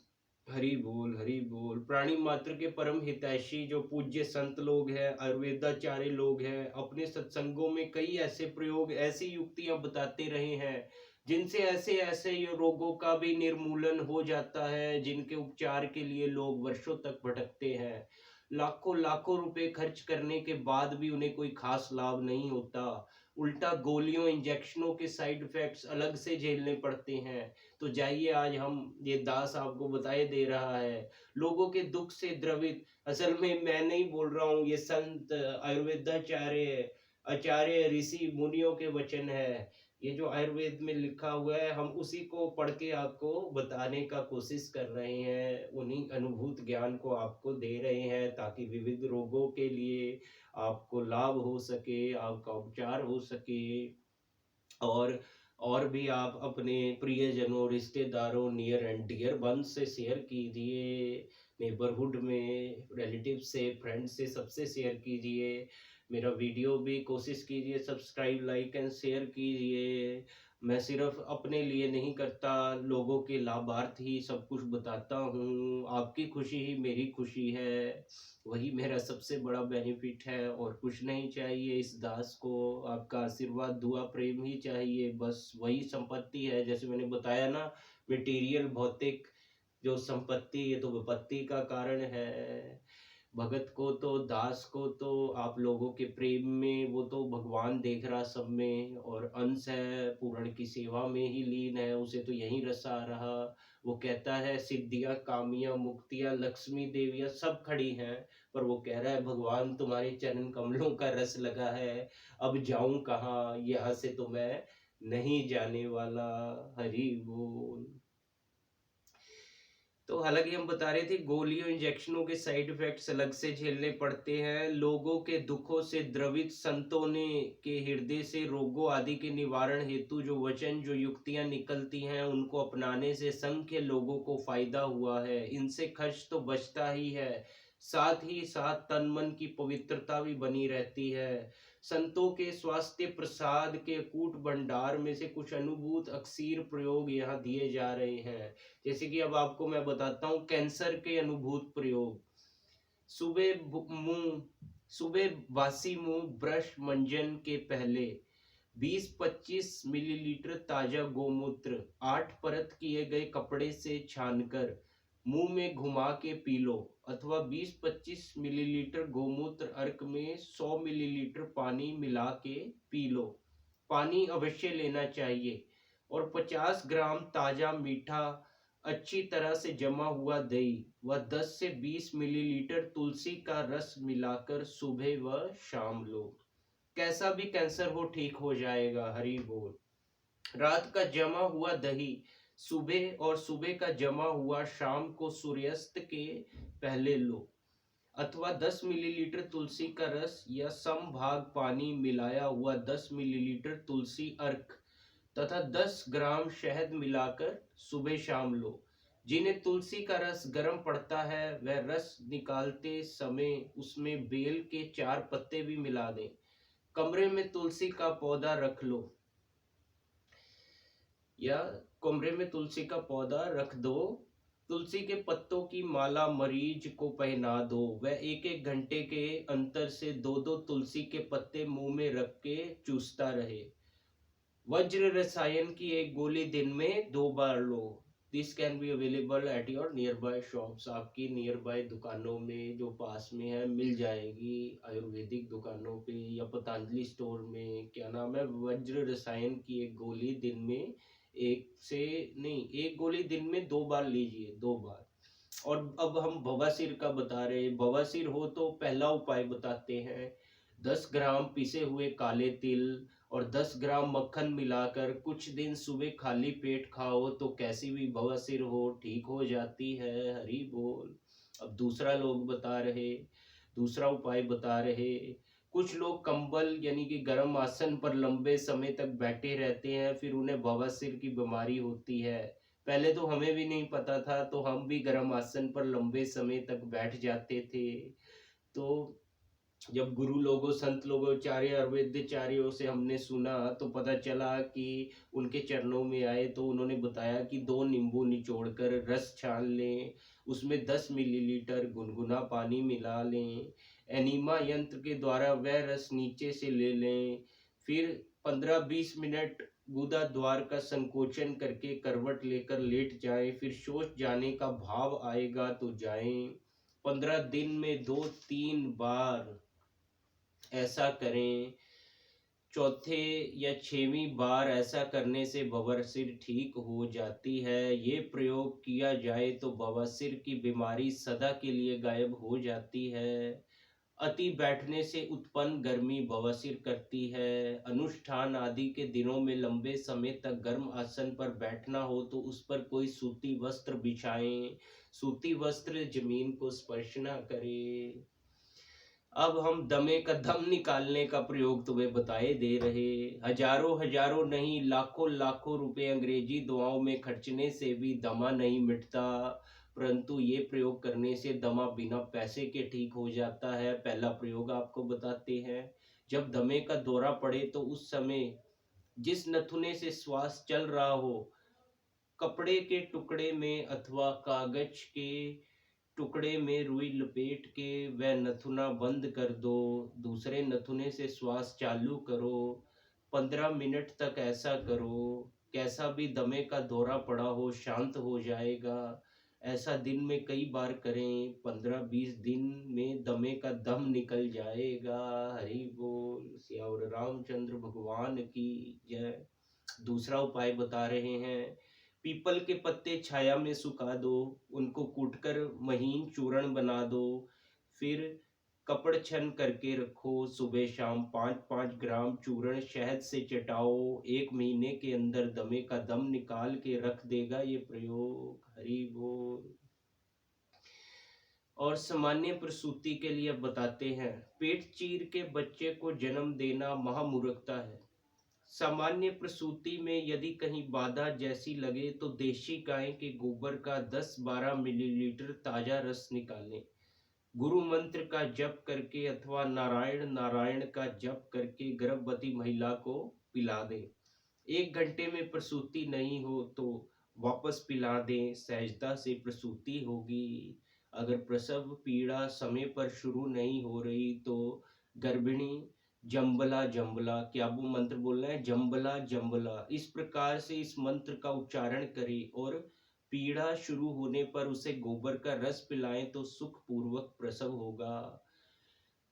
हरि बोल, हरि बोल। प्राणी मात्र के परम हितैषी जो पूज्य संत लोग हैं, आयुर्वेदाचार्य लोग हैं, अपने सत्संगों में कई ऐसे प्रयोग, ऐसी युक्तियां बताते रहे हैं जिनसे ऐसे ऐसे ये रोगों का भी निर्मूलन हो जाता है, जिनके उपचार के लिए लोग वर्षों तक भटकते हैं। लाखों लाखों रुपए खर्च करने के बाद भी उन्हें कोई खास लाभ नहीं होता, उल्टा गोलियों इंजेक्शनों के साइड इफेक्ट्स अलग से झेलने पड़ते हैं। तो जाइए, आज हम ये दास आपको बताए दे रहा है, लोगों के दुख से द्रवित। असल में मैं नहीं बोल रहा हूँ, ये संत आयुर्वेदाचार्य आचार्य ऋषि मुनियों के वचन है। ये जो आयुर्वेद में लिखा हुआ है, हम उसी को पढ़ के आपको बताने का कोशिश कर रहे हैं, उन्हीं अनुभूत ज्ञान को आपको दे रहे हैं, ताकि विविध रोगों के लिए आपको लाभ हो सके, आपका उपचार हो सके। और भी आप अपने प्रियजनों, रिश्तेदारों, नियर एंड डियर वन से शेयर कीजिए, नेबरहुड में रिलेटिव से, फ्रेंड से, सबसे शेयर कीजिए। मेरा वीडियो भी कोशिश कीजिए, सब्सक्राइब, लाइक एंड शेयर कीजिए। मैं सिर्फ अपने लिए नहीं करता, लोगों के लाभार्थ ही सब कुछ बताता हूँ। आपकी खुशी ही मेरी खुशी है, वही मेरा सबसे बड़ा बेनिफिट है, और कुछ नहीं चाहिए इस दास को। आपका आशीर्वाद, दुआ, प्रेम ही चाहिए, बस वही संपत्ति है। जैसे मैंने बताया ना, मटेरियल, भौतिक जो संपत्ति, ये तो विपत्ति का कारण है। भगत को तो, दास को तो आप लोगों के प्रेम में वो तो भगवान देख रहा सब में, और अंश है, पूर्ण की सेवा में ही लीन है, उसे तो यही रस आ रहा। वो कहता है सिद्धियां, कामियां, मुक्तियां, लक्ष्मी देवियां सब खड़ी हैं, पर वो कह रहा है भगवान तुम्हारे चरण कमलों का रस लगा है, अब जाऊं कहाँ, यहाँ से तो मैं नहीं जाने वाला। हरि बोल। तो हालांकि हम बता रहे थे, गोलियों इंजेक्शनों के साइड इफेक्ट्स अलग से झेलने पड़ते हैं। लोगों के दुखों से द्रवित संतों ने के हृदय से रोगों आदि के निवारण हेतु जो वचन, जो युक्तियां निकलती हैं, उनको अपनाने से संख्य लोगों को फायदा हुआ है। इनसे खर्च तो बचता ही है, साथ ही साथ तन मन की पवित्रता भी बनी रहती है। संतों के स्वास्थ्य प्रसाद के कूट भंडार में से कुछ अनुभूत अक्सीर प्रयोग यहाँ दिए जा रहे हैं। जैसे कि अब आपको मैं बताता हूँ कैंसर के अनुभूत प्रयोग। मुंह सुबह वासी मुंह ब्रश मंजन के पहले 20-25 मिलीलीटर ताजा गोमूत्र 8 परत किए गए कपड़े से छानकर मुंह में घुमा के पी लो, अथवा 20-25 मिलीलीटर गोमूत्र अर्क में 100 मिलीलीटर पानी मिला के पी लो। पानी अवश्य लेना चाहिए। और 50 ग्राम ताजा मीठा, अच्छी तरह से जमा हुआ दही व 10 से 20 मिलीलीटर तुलसी का रस मिलाकर सुबह व शाम लो। कैसा भी कैंसर हो ठीक हो जाएगा। हरि बोल। रात का जमा हुआ दही सुबह और सुबह का जमा हुआ शाम को सूर्यास्त के पहले लो, अथवा 10 मिलीलीटर तुलसी का रस या समभाग पानी मिलाया हुआ 10 मिलीलीटर तुलसी अर्क तथा 10 ग्राम शहद मिलाकर सुबह शाम लो। जिन्हें तुलसी का रस गर्म पड़ता है वह रस निकालते समय उसमें बेल के 4 पत्ते भी मिला दें। कमरे में तुलसी का पौधा रख लो या कमरे में तुलसी का पौधा रख दो। तुलसी के पत्तों की माला मरीज को पहना दो। वह एक एक घंटे के अंतर से दो दो तुलसी के पत्ते मुंह में रख के चूसता रहे। वज्र रसायन की एक गोली दिन में 2 बार लो। This can be available at your nearby shops. आपकी नियर बाय दुकानों में जो पास में है मिल जाएगी, आयुर्वेदिक दुकानों पे या पतंजलि स्टोर में। क्या नाम है, वज्र रसायन की एक गोली दिन में एक गोली दिन में 2 बार लीजिए, 2 बार। और अब हम बवासीर का बता रहे हैं। बवासीर हो तो पहला उपाय बताते हैं। 10 ग्राम पिसे हुए काले तिल और 10 ग्राम मक्खन मिलाकर कुछ दिन सुबह खाली पेट खाओ तो कैसी भी बवासीर हो ठीक हो जाती है। हरि बोल। अब दूसरा उपाय बता रहे। कुछ लोग कंबल यानी कि गर्म आसन पर लंबे समय तक बैठे रहते हैं, फिर उन्हें बवासीर की बीमारी होती है। पहले तो हमें भी नहीं पता था, तो हम भी गर्म आसन पर लंबे समय तक बैठ जाते थे। तो जब गुरु लोगों, संत लोगों, चार्य आयुर्वेदाचार्यों से हमने सुना तो पता चला कि उनके चरणों में आए तो उन्होंने बताया कि 2 नींबू निचोड़कर रस छान लें, उसमें 10 मिलीलीटर गुनगुना पानी मिला लें, एनीमा यंत्र के द्वारा वह रस नीचे से ले लें, फिर 15-20 मिनट गुदा द्वार का संकोचन करके करवट लेकर लेट जाएं, फिर शौच जाने का भाव आएगा तो जाएं। 15 दिन में 2-3 बार ऐसा करें। चौथे या 6वीं बार ऐसा करने से बवासीर ठीक हो जाती है। ये प्रयोग किया जाए तो बवासीर की बीमारी सदा के लिए गायब हो जाती है। अति बैठने से उत्पन्न गर्मी बवासीर करती है। अनुष्ठान आदि के दिनों में लंबे समय तक गर्म आसन पर बैठना हो तो उस पर कोई सूती वस्त्र बिछाएं। सूती वस्त्र जमीन को स्पर्श ना करे। अब हम दमे का दम निकालने का प्रयोग तुम्हें बताए दे रहे। हजारों हजारों नहीं, लाखों लाखों रुपए अंग्रेजी दवाओं में खर्चने से भी दमा नहीं मिटता, परंतु ये प्रयोग करने से दमा बिना पैसे के ठीक हो जाता है। पहला प्रयोग आपको बताते हैं। जब दमे का दौरा पड़े तो उस समय जिस नथुने से श्वास चल रहा हो, कपड़े के टुकड़े में अथवा कागज के टुकड़े में रुई लपेट के वह नथुना बंद कर दो। दूसरे नथुने से श्वास चालू करो। 15 मिनट तक ऐसा करो। कैसा भी दमे का दौरा पड़ा हो शांत हो जाएगा। ऐसा दिन में कई बार करें। 15-20 दिन में दमे का दम निकल जाएगा। हरि बोल। सियावर रामचंद्र भगवान की जय। दूसरा उपाय बता रहे हैं। पीपल के पत्ते छाया में सुखा दो, उनको कूटकर महीन चूर्ण बना दो, फिर कपड़ छन करके रखो। सुबह शाम 5-5 ग्राम चूर्ण शहद से चटाओ। 1 महीने के अंदर दमे का दम निकाल के रख देगा ये प्रयोग। हरि बोल। और सामान्य प्रसूति के लिए बताते हैं। पेट चीर के बच्चे को जन्म देना महामूर्खता है। सामान्य प्रसूति में यदि कहीं बाधा जैसी लगे तो देशी गाय के गोबर का 10-12 मिलीलीटर ताजा रस निकालें। गुरु मंत्र का जप करके अथवा नारायण नारायण का जप करके गर्भवती महिला को पिला दें। 1 घंटे में प्रसूति नहीं हो तो वापस पिला दें। सहजता से प्रसूति होगी। अगर प्रसव पीड़ा समय पर शुरू नहीं हो रही तो गर्भिणी जम्बला जम्बला, क्या वो मंत्र बोलना है, जम्बला जम्बला, इस प्रकार से इस मंत्र का उच्चारण करें और पीड़ा शुरू होने पर उसे गोबर का रस पिलाएं तो सुख पूर्वक प्रसव होगा।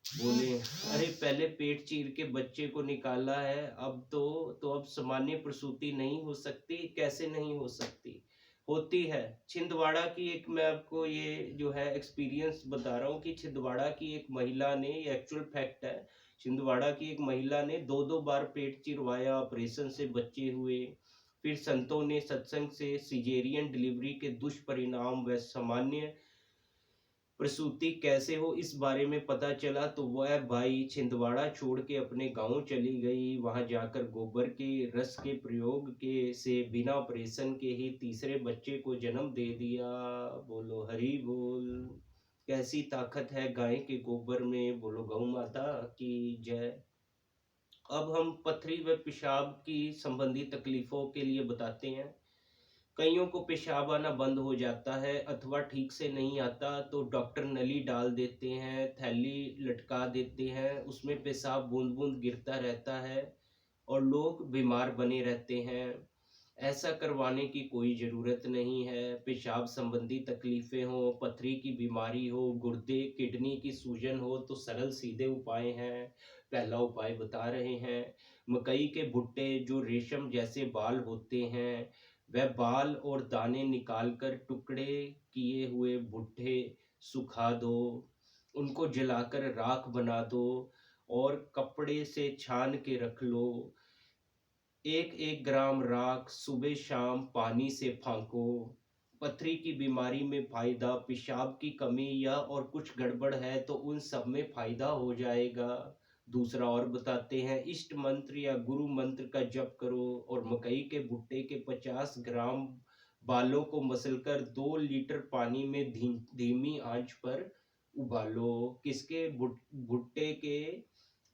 बोले, अरे पहले पेट चीर के बच्चे को निकाला है, अब सामान्य प्रसूति नहीं हो सकती। कैसे नहीं हो सकती, होती है। छिंदवाड़ा की एक, मैं आपको ये जो है एक्सपीरियंस बता रहा हूँ कि छिंदवाड़ा की एक महिला ने, ये एक्चुअल फैक्ट है, छिंदवाड़ा की एक महिला ने 2-2 बार पेट चिरवाया, ऑपरेशन से बच्चे हुए। फिर संतों ने सत्संग से सिजेरियन डिलीवरी के दुष्परिणाम व सामान्य प्रसूति कैसे हो इस बारे में पता चला, तो वह भाई छिंदवाड़ा छोड़ के अपने गांव चली गई। वहां जाकर गोबर के रस के प्रयोग के से बिना ऑपरेशन के ही तीसरे बच्चे को जन्म दे दिया। बोलो हरि बोल। कैसी ताकत है गाय के गोबर में, बोलो गौ माता की जय। अब हम पथरी व पेशाब की संबंधी तकलीफों के लिए बताते हैं। कईयों को पेशाब आना बंद हो जाता है अथवा ठीक से नहीं आता, तो डॉक्टर नली डाल देते हैं, थैली लटका देते हैं, उसमें पेशाब बूंद बूंद गिरता रहता है और लोग बीमार बने रहते हैं। ऐसा करवाने की कोई ज़रूरत नहीं है। पेशाब संबंधी तकलीफ़ें हो, पथरी की बीमारी हो, गुर्दे किडनी की सूजन हो, तो सरल सीधे उपाय हैं। पहला उपाय बता रहे हैं, मकई के भुट्टे जो रेशम जैसे बाल होते हैं, वह बाल और दाने निकाल कर टुकड़े किए हुए भुट्टे सुखा दो, उनको जलाकर राख बना दो और कपड़े से छान के रख लो। एक एक ग्राम राख सुबह शाम पानी से फांको। पथरी की बीमारी में फायदा, पेशाब की कमी या और कुछ गड़बड़ है तो उन सब में फायदा हो जाएगा। दूसरा और बताते हैं, इष्ट मंत्र या गुरु मंत्र का जप करो और मकई के भुट्टे के 50 ग्राम बालों को मसलकर 2 लीटर पानी में धीमी आंच पर उबालो। किसके भुट्टे के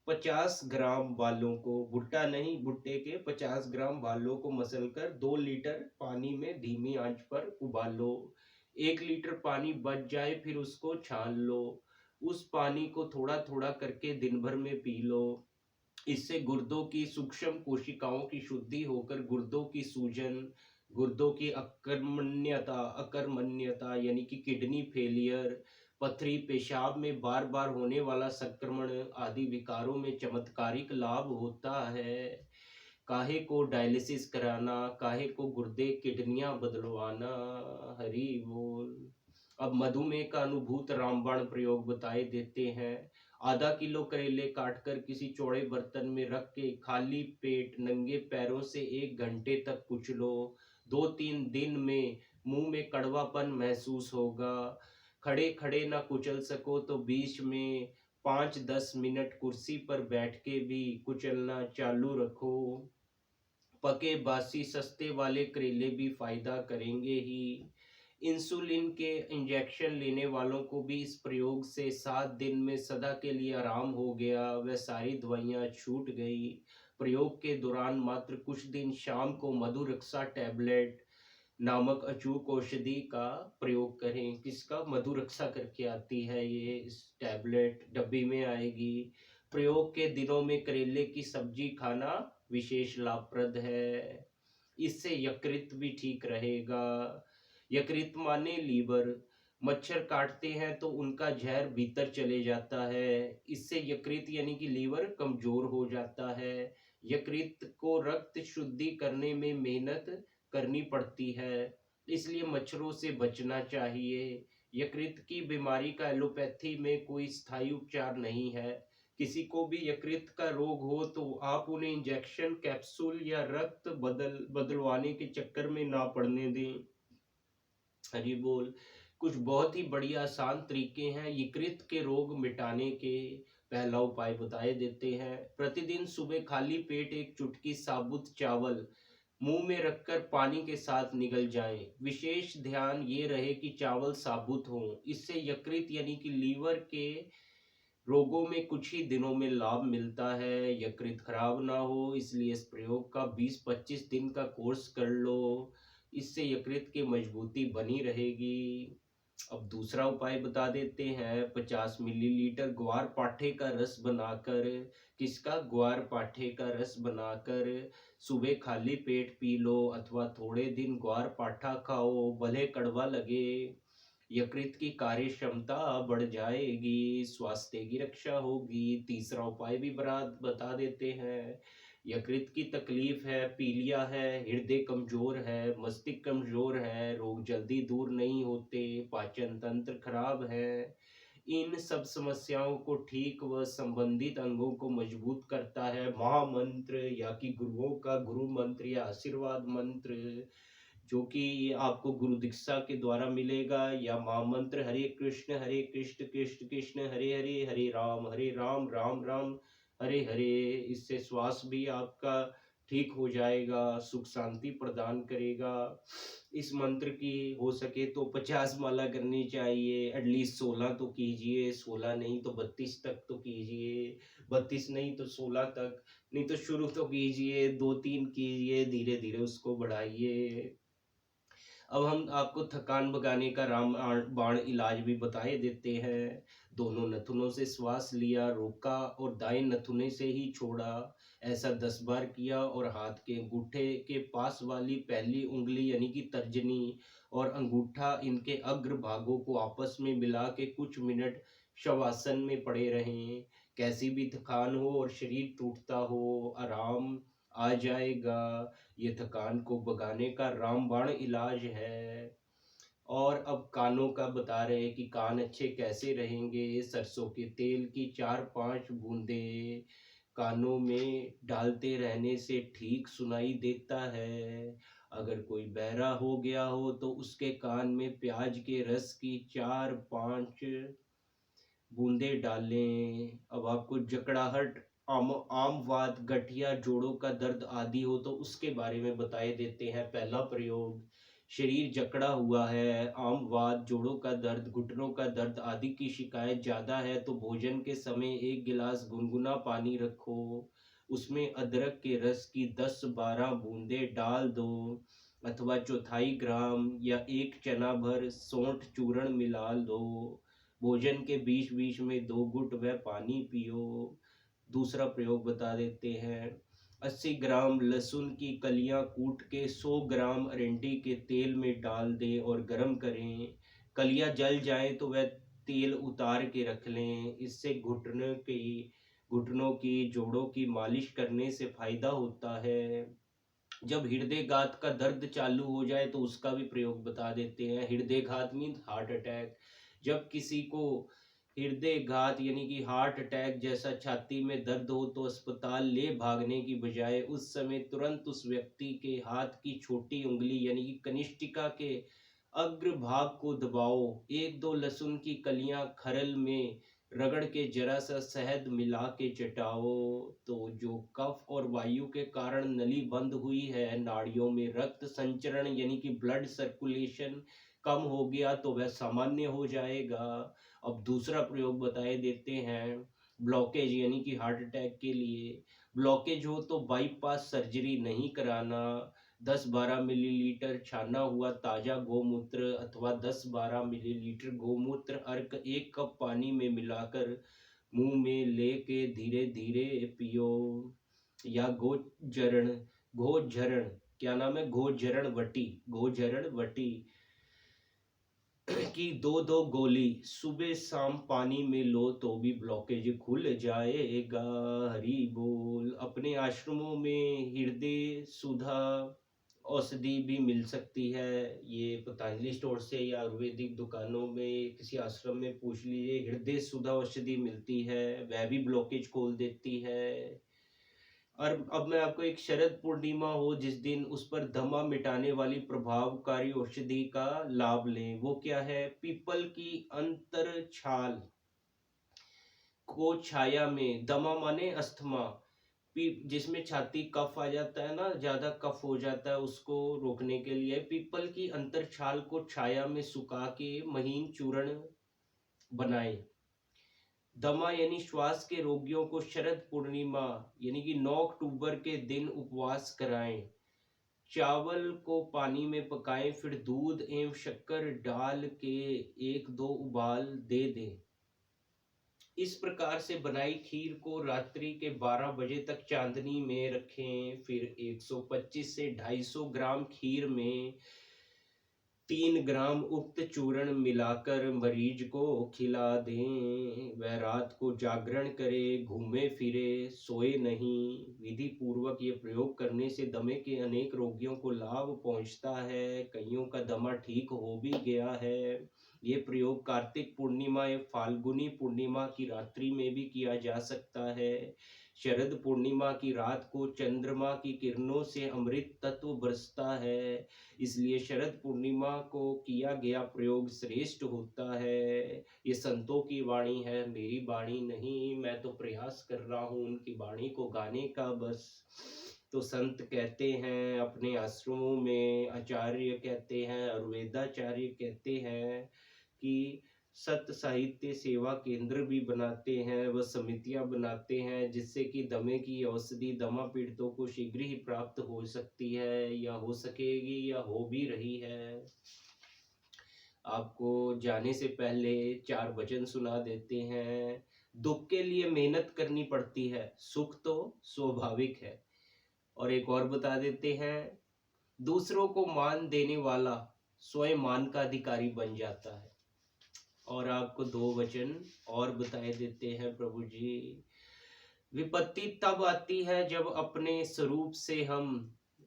50 ग्राम बालों को, भुट्टा नहीं भुट्टे के 50 ग्राम बालों को मसलकर 2 लीटर पानी में धीमी आंच पर उबालो। 1 लीटर पानी बच जाए फिर उसको छान लो। उस पानी को थोड़ा थोड़ा करके दिन भर में पी लो। इससे गुर्दों की सूक्ष्म कोशिकाओं की शुद्धि होकर गुर्दों की सूजन, गुर्दों की अकर्मण्यता यानी कि किडनी फेलियर, पथरी, पेशाब में बार बार होने वाला संक्रमण आदि विकारों में चमत्कारिक लाभ होता है। काहे को डायलिसिस कराना, काहे को गुर्दे किडनियां बदलवाना। हरि बोल। अब मधुमेह का अनुभूत रामबाण प्रयोग बताए देते हैं। आधा किलो करेले काटकर किसी चौड़े बर्तन में रख के खाली पेट नंगे पैरों से 1 घंटे तक कुचलो। 2-3 दिन में मुंह में कड़वापन महसूस होगा। खड़े खड़े ना कुचल सको तो बीच में 5-10 मिनट कुर्सी पर बैठ के भी कुचलना चालू रखो। पके बासी सस्ते वाले करेले भी फायदा करेंगे ही। इंसुलिन के इंजेक्शन लेने वालों को भी इस प्रयोग से 7 दिन में सदा के लिए आराम हो गया, वह सारी दवाइयाँ छूट गई। प्रयोग के दौरान मात्र कुछ दिन शाम को मधुरक्षा टैबलेट नामक अचूक औषधि का प्रयोग करें। किसका? मधुरक्षा करके आती है ये, इस टैबलेट डब्बी में आएगी। प्रयोग के दिनों में करेले की सब्जी खाना विशेष लाभप्रद है। इससे यकृत भी ठीक रहेगा। यकृत माने लीवर। मच्छर काटते हैं तो उनका जहर भीतर चले जाता है। इससे यकृत यानी कि लीवर कमजोर हो जाता है। यकृत को रक्त शुद्धि करने में मेहनत करनी पड़ती है, इसलिए मच्छरों से बचना चाहिए। यकृत की बीमारी का एलोपैथी में कोई स्थायी उपचार नहीं है। किसी को भी यकृत का रोग हो तो आप उन्हें इंजेक्शन, कैप्सूल या रक्त बदलवाने के चक्कर में ना पड़ने दें। हरि बोल। कुछ बहुत ही बढ़िया आसान तरीके हैं यकृत के रोग मिटाने के। पहला उपाय बताए देते हैं, प्रतिदिन सुबह खाली पेट एक चुटकी साबुत चावल मुंह में रखकर पानी के साथ निगल जाएं। विशेष ध्यान ये रहे कि चावल साबुत हों। इससे यकृत यानी कि लीवर के रोगों में कुछ ही दिनों में लाभ मिलता है। यकृत खराब ना हो इसलिए इस प्रयोग का 20-25 दिन का कोर्स कर लो। इससे यकृत की मजबूती बनी रहेगी। अब दूसरा उपाय बता देते हैं, 50 मिलीलीटर ग्वार पाठे का रस बनाकर, किसका? ग्वार पाठे का रस बनाकर सुबह खाली पेट पी लो अथवा थोड़े दिन ग्वार पाठा खाओ, भले कड़वा लगे। यकृत की कार्य क्षमता बढ़ जाएगी, स्वास्थ्य की रक्षा होगी। तीसरा उपाय भी बता देते हैं, यकृत की तकलीफ है, पीलिया है, हृदय कमजोर है, मस्तिष्क कमजोर है, रोग जल्दी दूर नहीं होते, पाचन तंत्र खराब है, इन सब समस्याओं को ठीक व संबंधित अंगों को मजबूत करता है। महामंत्र या कि गुरुओं का गुरु मंत्र या आशीर्वाद मंत्र, जो कि आपको गुरु दीक्षा के द्वारा मिलेगा, या महामंत्र हरे कृष्ण कृष्ण कृष्ण हरे हरे, हरे राम राम राम हरे हरे। इससे श्वास भी आपका ठीक हो जाएगा, सुख शांति प्रदान करेगा। इस मंत्र की हो सके तो 50 माला करनी चाहिए, एटलीस्ट 16 तो कीजिए, 16 नहीं तो 32 तक तो कीजिए, 32 नहीं तो 16 तक, नहीं तो शुरू तो कीजिए, 2-3 कीजिए, धीरे धीरे उसको बढ़ाइए। अब हम आपको थकान भगाने का बाण इलाज भी बताए देते हैं। दोनों नथुनों से श्वास लिया, रोका और दाएं नथुने से ही छोड़ा। ऐसा 10 बार किया और हाथ के अंगूठे के पास वाली पहली उंगली यानी कि तर्जनी और अंगूठा इनके अग्र भागों को आपस में मिला के कुछ मिनट शवासन में पड़े रहें। कैसी भी थकान हो और शरीर टूटता हो, आराम आ जाएगा। ये थकान को भगाने का रामबाण इलाज है। और अब कानों का बता रहे हैं कि कान अच्छे कैसे रहेंगे। सरसों के तेल की 4-5 बूंदे कानों में डालते रहने से ठीक सुनाई देता है। अगर कोई बहरा हो गया हो तो उसके कान में प्याज के रस की 4-5 बूंदे डालें। अब आपको जकड़ाहट, आम वात, गठिया, जोड़ों का दर्द आदि हो तो उसके बारे में बताए देते हैं। पहला प्रयोग, शरीर जकड़ा हुआ है, आम वात, जोड़ों का दर्द, घुटनों का दर्द आदि की शिकायत ज़्यादा है तो भोजन के समय 1 गिलास गुनगुना पानी रखो, उसमें अदरक के रस की 10-12 बूंदे डाल दो, अथवा चौथाई ग्राम या 1 चना भर सौंठ चूर्ण मिला लो। भोजन के बीच बीच में 2 घुट वह पानी पियो। दूसरा प्रयोग बता देते हैं। 80 ग्राम लहसुन की कलियां कूट के 100 ग्राम अरंडी के तेल में डाल दें और गर्म करें। कलियां जल जाएं तो वह तेल उतार के रख लें। इससे घुटनों की जोड़ों की मालिश करने से फायदा होता है। जब हृदय घात का दर्द चालू हो जाए तो उसका भी प्रयोग बता देते हैं। हृदय घात मीन्स हार्ट अटैक। जब किसी को हृदय घात यानी कि हार्ट अटैक जैसा छाती में दर्द हो तो अस्पताल ले भागने की बजाय उस समय तुरंत उस व्यक्ति के हाथ की छोटी उंगली यानी कि कनिष्ठिका के अग्र भाग को दबाओ। 1-2 लहसुन की कलियां खरल में रगड़ के जरा सा शहद मिला के चटाओ तो जो कफ और वायु के कारण नली बंद हुई है, नाड़ियों में रक्त संचरण यानी कि ब्लड सर्कुलेशन कम हो गया तो वह सामान्य हो जाएगा। अब दूसरा प्रयोग बताए देते हैं। ब्लॉकेज यानी कि हार्ट अटैक के लिए ब्लॉकेज हो तो बाईपास सर्जरी नहीं कराना। 10-12 मिलीलीटर छाना हुआ ताजा गोमूत्र अथवा 10-12 मिलीलीटर गोमूत्र अर्क 1 कप पानी में मिलाकर मुंह में लेके धीरे धीरे पियो। या घोझरण, क्या नाम है, घोझरण वटी की 2-2 गोली सुबह शाम पानी में लो तो भी ब्लॉकेज खुल जाएगा। हरि बोल। अपने आश्रमों में हृदय सुधा औषधि भी मिल सकती है। ये पतंजलि स्टोर से या आयुर्वेदिक दुकानों में किसी आश्रम में पूछ लीजिए, हृदय सुधा औषधि मिलती है, वह भी ब्लॉकेज खोल देती है। और अब मैं आपको एक शरद पूर्णिमा हो जिस दिन उस पर दमा मिटाने वाली प्रभावकारी औषधि का लाभ लें। वो क्या है? पीपल की अंतर छाल को छाया में, दमा माने अस्थमा, जिसमें छाती कफ आ जाता है ना, ज्यादा कफ हो जाता है, उसको रोकने के लिए पीपल की अंतर छाल को छाया में सुखा के महीन चूर्ण बनाएं। दमा यानी श्वास के रोगियों को शरद पूर्णिमा यानी कि 9 अक्टूबर के दिन उपवास कराएं। चावल को पानी में पकाएं, फिर दूध एवं शक्कर डाल के 1-2 उबाल दे दें। इस प्रकार से बनाई खीर को रात्रि के 12 बजे तक चांदनी में रखें। फिर 125 से 250 ग्राम खीर में 3 ग्राम उक्त चूर्ण मिलाकर मरीज को खिला दें। वह रात को जागरण करे, घूमे फिरे, सोए नहीं। विधि पूर्वक ये प्रयोग करने से दमे के अनेक रोगियों को लाभ पहुंचता है। कईयों का दमा ठीक हो भी गया है। ये प्रयोग कार्तिक पूर्णिमा या फाल्गुनी पूर्णिमा की रात्रि में भी किया जा सकता है। शरद पूर्णिमा की रात को चंद्रमा की किरणों से अमृत तत्व बरसता है, इसलिए शरद पूर्णिमा को किया गया प्रयोग श्रेष्ठ होता है। ये संतों की वाणी है, मेरी वाणी नहीं। मैं तो प्रयास कर रहा हूँ उनकी वाणी को गाने का बस। तो संत कहते हैं अपने आश्रमों में, आचार्य कहते हैं और वेदाचार्य कहते हैं कि सत साहित्य सेवा केंद्र भी बनाते हैं, वह समितियां बनाते हैं जिससे कि दमे की औषधि दमा पीड़ितों को शीघ्र ही प्राप्त हो सकती है या हो सकेगी या हो भी रही है। आपको जाने से पहले चार वचन सुना देते हैं। दुख के लिए मेहनत करनी पड़ती है, सुख तो स्वाभाविक है। और एक और बता देते हैं, दूसरों को मान देने वाला स्वयं मान का अधिकारी बन जाता है। और आपको दो वचन और बताए देते हैं प्रभु जी। विपत्ति तब आती है जब अपने स्वरूप से हम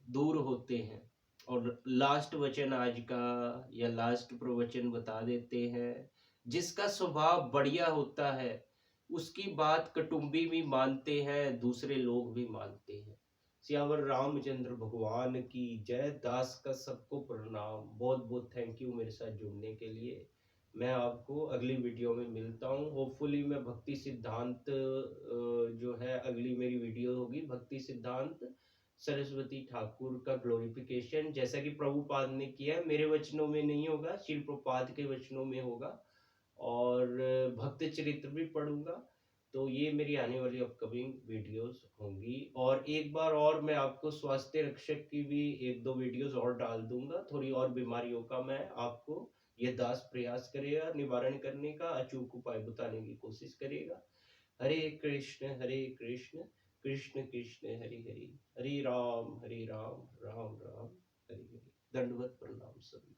दूर होते हैं। और लास्ट वचन आज का या लास्ट प्रवचन बता देते हैं, जिसका स्वभाव बढ़िया होता है उसकी बात कुटुंबी भी मानते हैं, दूसरे लोग भी मानते हैं। सियावर रामचंद्र भगवान की जय। दास का सबको प्रणाम। बहुत बहुत थैंक यू मेरे साथ जुड़ने के लिए। मैं आपको अगली वीडियो में मिलता हूँ। होपफुली मैं भक्ति सिद्धांत जो है अगली मेरी वीडियो होगी भक्ति सिद्धांत सरस्वती ठाकुर का ग्लोरिफिकेशन, जैसा कि प्रभुपाद ने किया है। मेरे वचनों में नहीं होगा, श्रील प्रभुपाद के वचनों में होगा। और भक्त चरित्र भी पढ़ूंगा। तो ये मेरी आने वाली अपकमिंग वीडियोस होंगी। और एक बार और मैं आपको स्वास्थ्य रक्षक की भी एक दो वीडियोस और डाल दूंगा। थोड़ी और बीमारियों का मैं आपको ये दास प्रयास करेगा निवारण करने का, अचूक उपाय बताने की कोशिश करेगा। हरे कृष्ण कृष्ण कृष्ण हरे हरे, हरे राम राम राम हरे हरे। दंडवत प्रणाम सभी।